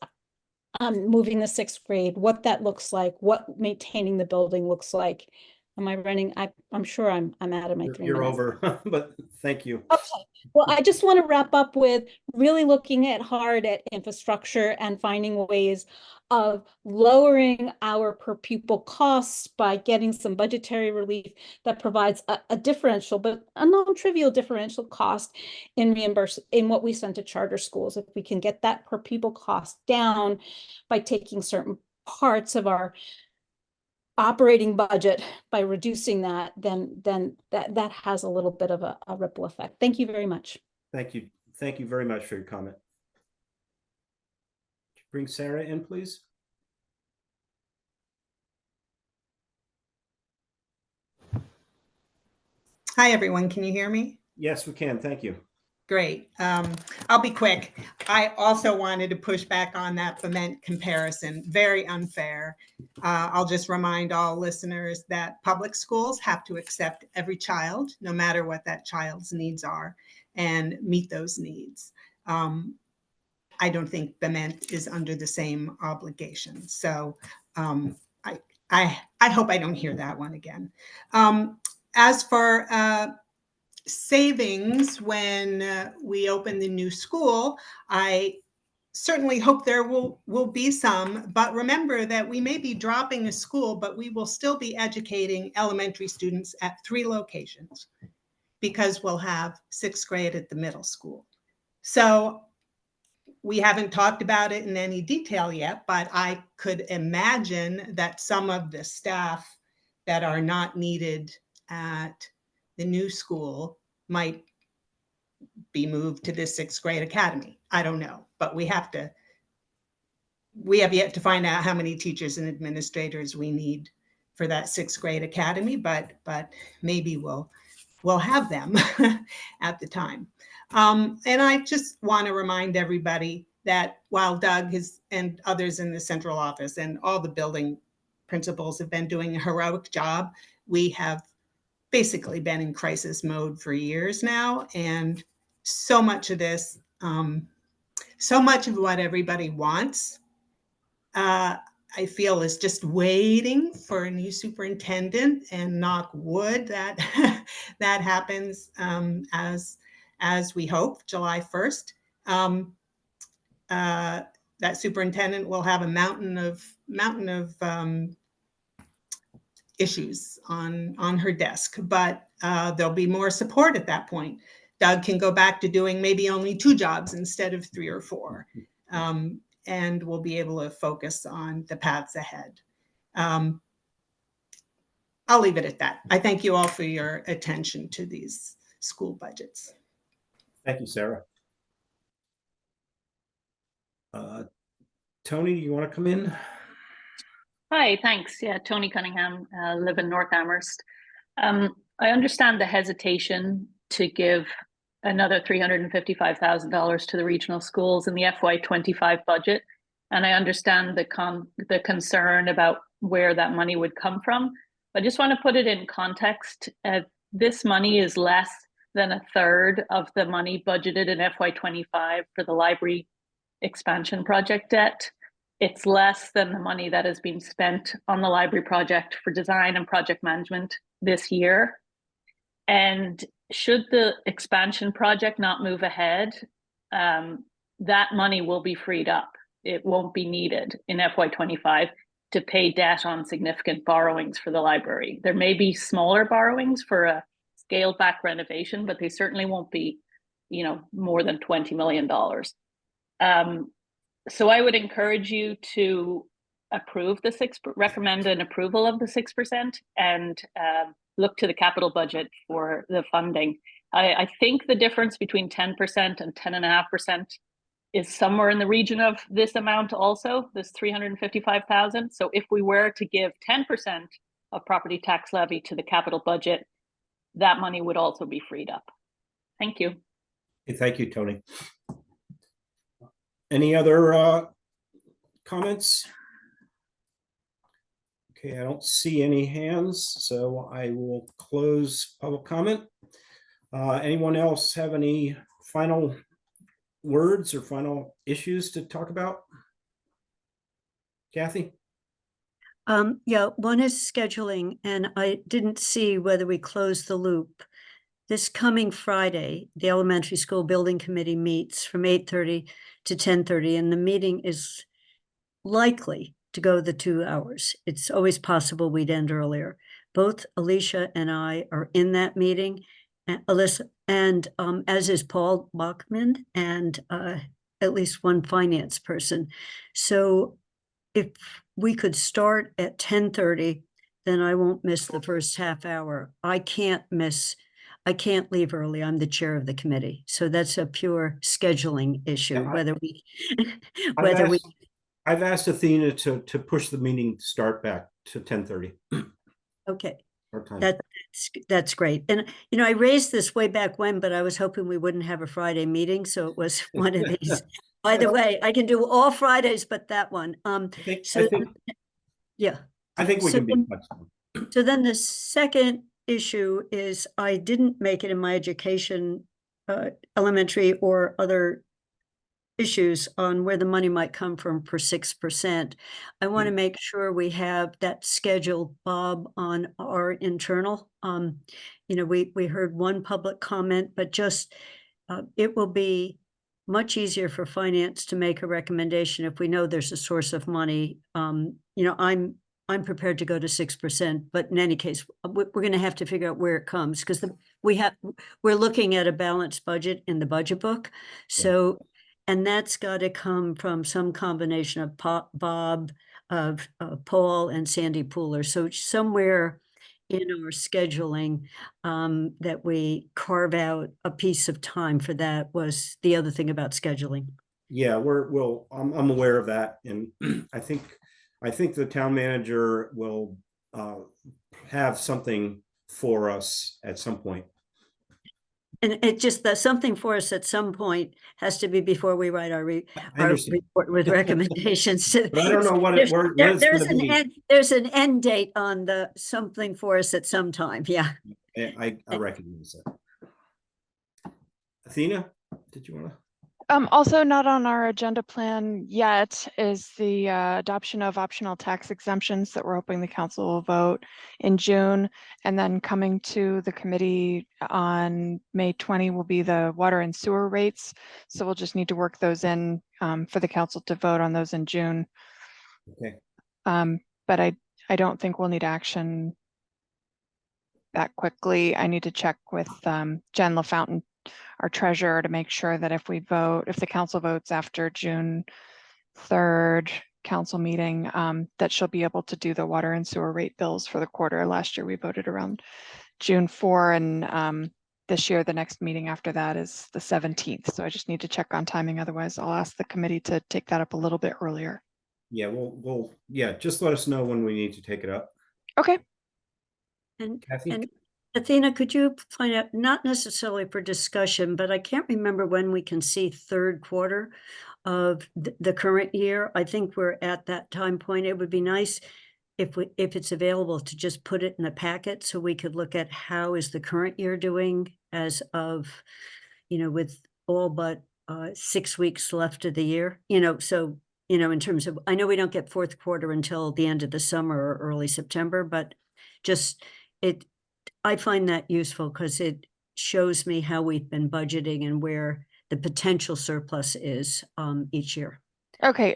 moving the 6th grade, what that looks like, what maintaining the building looks like. Am I running? I'm sure I'm out of my 3 minutes. You're over, but thank you. Okay. Well, I just want to wrap up with really looking hard at infrastructure and finding ways of lowering our per pupil costs by getting some budgetary relief that provides a differential, but a non-trivial differential cost in what we send to charter schools. If we can get that per pupil cost down by taking certain parts of our operating budget, by reducing that, then that has a little bit of a ripple effect. Thank you very much. Thank you. Thank you very much for your comment. Bring Sarah in, please. Hi, everyone. Can you hear me? Yes, we can. Thank you. Great. I'll be quick. I also wanted to push back on that cement comparison. Very unfair. I'll just remind all listeners that public schools have to accept every child, no matter what that child's needs are, and meet those needs. I don't think Bement is under the same obligation. So I hope I don't hear that one again. As for savings when we open the new school. I certainly hope there will be some, but remember that we may be dropping a school, but we will still be educating elementary students at 3 locations because we'll have 6th grade at the middle school. So we haven't talked about it in any detail yet, but I could imagine that some of the staff that are not needed at the new school might be moved to the 6th grade academy. I don't know, but we have yet to find out how many teachers and administrators we need for that 6th grade academy, but maybe we'll have them at the time. And I just want to remind everybody that while Doug and others in the central office and all the building principals have been doing a heroic job, we have basically been in crisis mode for years now. And so much of this, so much of what everybody wants, I feel is just waiting for a new superintendent, and knock wood that that happens as we hope, July 1st. That superintendent will have a mountain of issues on her desk, but there'll be more support at that point. Doug can go back to doing maybe only 2 jobs instead of 3 or 4. And we'll be able to focus on the paths ahead. I'll leave it at that. I thank you all for your attention to these school budgets. Thank you, Sarah. Tony, do you want to come in? Hi, thanks. Yeah, Tony Cunningham, live in North Amherst. I understand the hesitation to give another $355,000 to the regional schools in the FY25 budget. And I understand the concern about where that money would come from. I just want to put it in context. This money is less than a third of the money budgeted in FY25 for the library expansion project debt. It's less than the money that has been spent on the library project for design and project management this year. And should the expansion project not move ahead, that money will be freed up. It won't be needed in FY25 to pay debt on significant borrowings for the library. There may be smaller borrowings for a scaled back renovation, but they certainly won't be, more than $20 million. So I would encourage you to recommend an approval of the 6% and look to the capital budget for the funding. I think the difference between 10% and 10.5% is somewhere in the region of this amount also, this $355,000. So if we were to give 10% of property tax levy to the capital budget, that money would also be freed up. Thank you. Thank you, Tony. Any other comments? Okay, I don't see any hands, so I will close public comment. Anyone else have any final words or final issues to talk about? Kathy? Yeah, one is scheduling, and I didn't see whether we closed the loop. This coming Friday, the elementary school building committee meets from 8:30 to 10:30, and the meeting is likely to go the 2 hours. It's always possible we'd end earlier. Both Alicia and I are in that meeting, and Alyssa, and as is Paul Bachman, and at least one finance person. So if we could start at 10:30, then I won't miss the first half hour. I can't leave early. I'm the chair of the committee. So that's a pure scheduling issue, I've asked Athena to push the meeting start back to 10:30. Okay. That's great. And, I raised this way back when, but I was hoping we wouldn't have a Friday meeting. So it was one of these. By the way, I can do all Fridays, but that one. I think we can be flexible. So then the second issue is I didn't make it in my education, elementary or other issues on where the money might come from for 6%. I want to Mm. make sure we have that schedule, Bob, on our internal. We heard one public comment, but just it will be much easier for finance to make a recommendation if we know there's a source of money. I'm prepared to go to 6%, but in any case, we're going to have to figure out where it comes because we're looking at a balanced budget in the budget book. So, and that's got to come from some combination of Bob, of Paul and Sandy Pooler. So somewhere in our scheduling, that we carve out a piece of time for that was the other thing about scheduling. Yeah, I'm aware of that. And I think the town manager will have something for us at some point. And it just, that something for us at some point has to be before we write our understand. report with recommendations. But I don't know what it's There's gonna be. there's an end date on the something for us at some time. Yeah. I recognize that. Athena, did you want to? Also not on our agenda plan yet is the adoption of optional tax exemptions that we're hoping the council will vote in June. And then coming to the committee on May 20 will be the water and sewer rates. So we'll just need to work those in for the council to vote on those in June. Okay. But I don't think we'll need action that quickly. I need to check with Jen LaFountain, our treasurer, to make sure that if the council votes after June 3rd council meeting, that she'll be able to do the water and sewer rate bills for the quarter. Last year we voted around June 4, and this year the next meeting after that is the 17th. So I just need to check on timing. Otherwise I'll ask the committee to take that up a little bit earlier. Yeah, just let us know when we need to take it up. Okay. And Kathy? Athena, could you find out, not necessarily for discussion, but I can't remember when we can see third quarter of the current year. I think we're at that time point. It would be nice if it's available to just put it in the packet so we could look at how is the current year doing as of, with all but 6 weeks left of the year, so, in terms of, I know we don't get fourth quarter until the end of the summer or early September, but just I find that useful because it shows me how we've been budgeting and where the potential surplus is each year. Okay.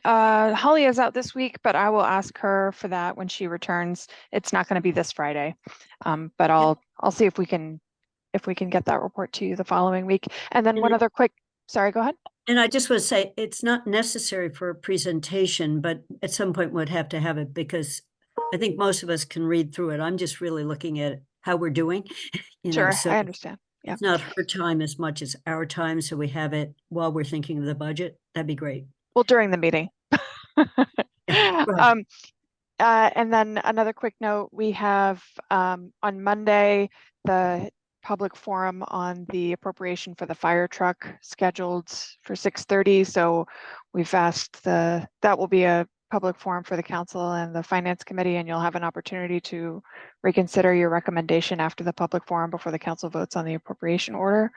Holly is out this week, but I will ask her for that when she returns. It's not going to be this Friday, but I'll see if we can get that report to you the following week. And then one other quick, sorry, go ahead. And I just want to say it's not necessary for a presentation, but at some point we'd have to have it because I think most of us can read through it. I'm just really looking at how we're doing. Sure, so I understand. Yeah. It's not her time as much as our time, so we have it while we're thinking of the budget. That'd be great. Well, during the meeting. Right. And then another quick note, we have on Monday, the public forum on the appropriation for the fire truck scheduled for 6:30. So we've asked that will be a public forum for the council and the finance committee, and you'll have an opportunity to reconsider your recommendation after the public forum before the council votes on the appropriation order.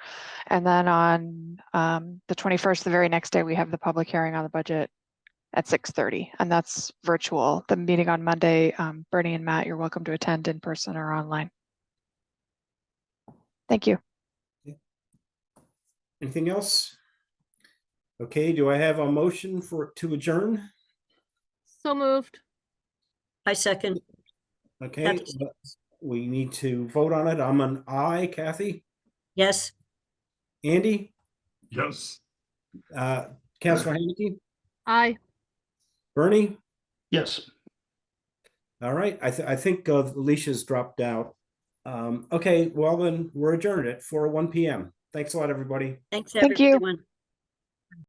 And then on the 21st, the very next day, we have the public hearing on the budget at 6:30, and that's virtual. The meeting on Monday, Bernie and Matt, you're welcome to attend in person or online. Thank you. Anything else? Okay, do I have a motion to adjourn? So moved. I second. Okay, we need to vote on it. I'm an aye. Kathy? Yes. Andy? Yes. Councilor Haneke? Aye. Bernie? Yes. All right, I think Alicia's dropped out. Okay, well then we're adjourned at 4:01 p.m. Thanks a lot, everybody. Thanks, Thank you. everyone.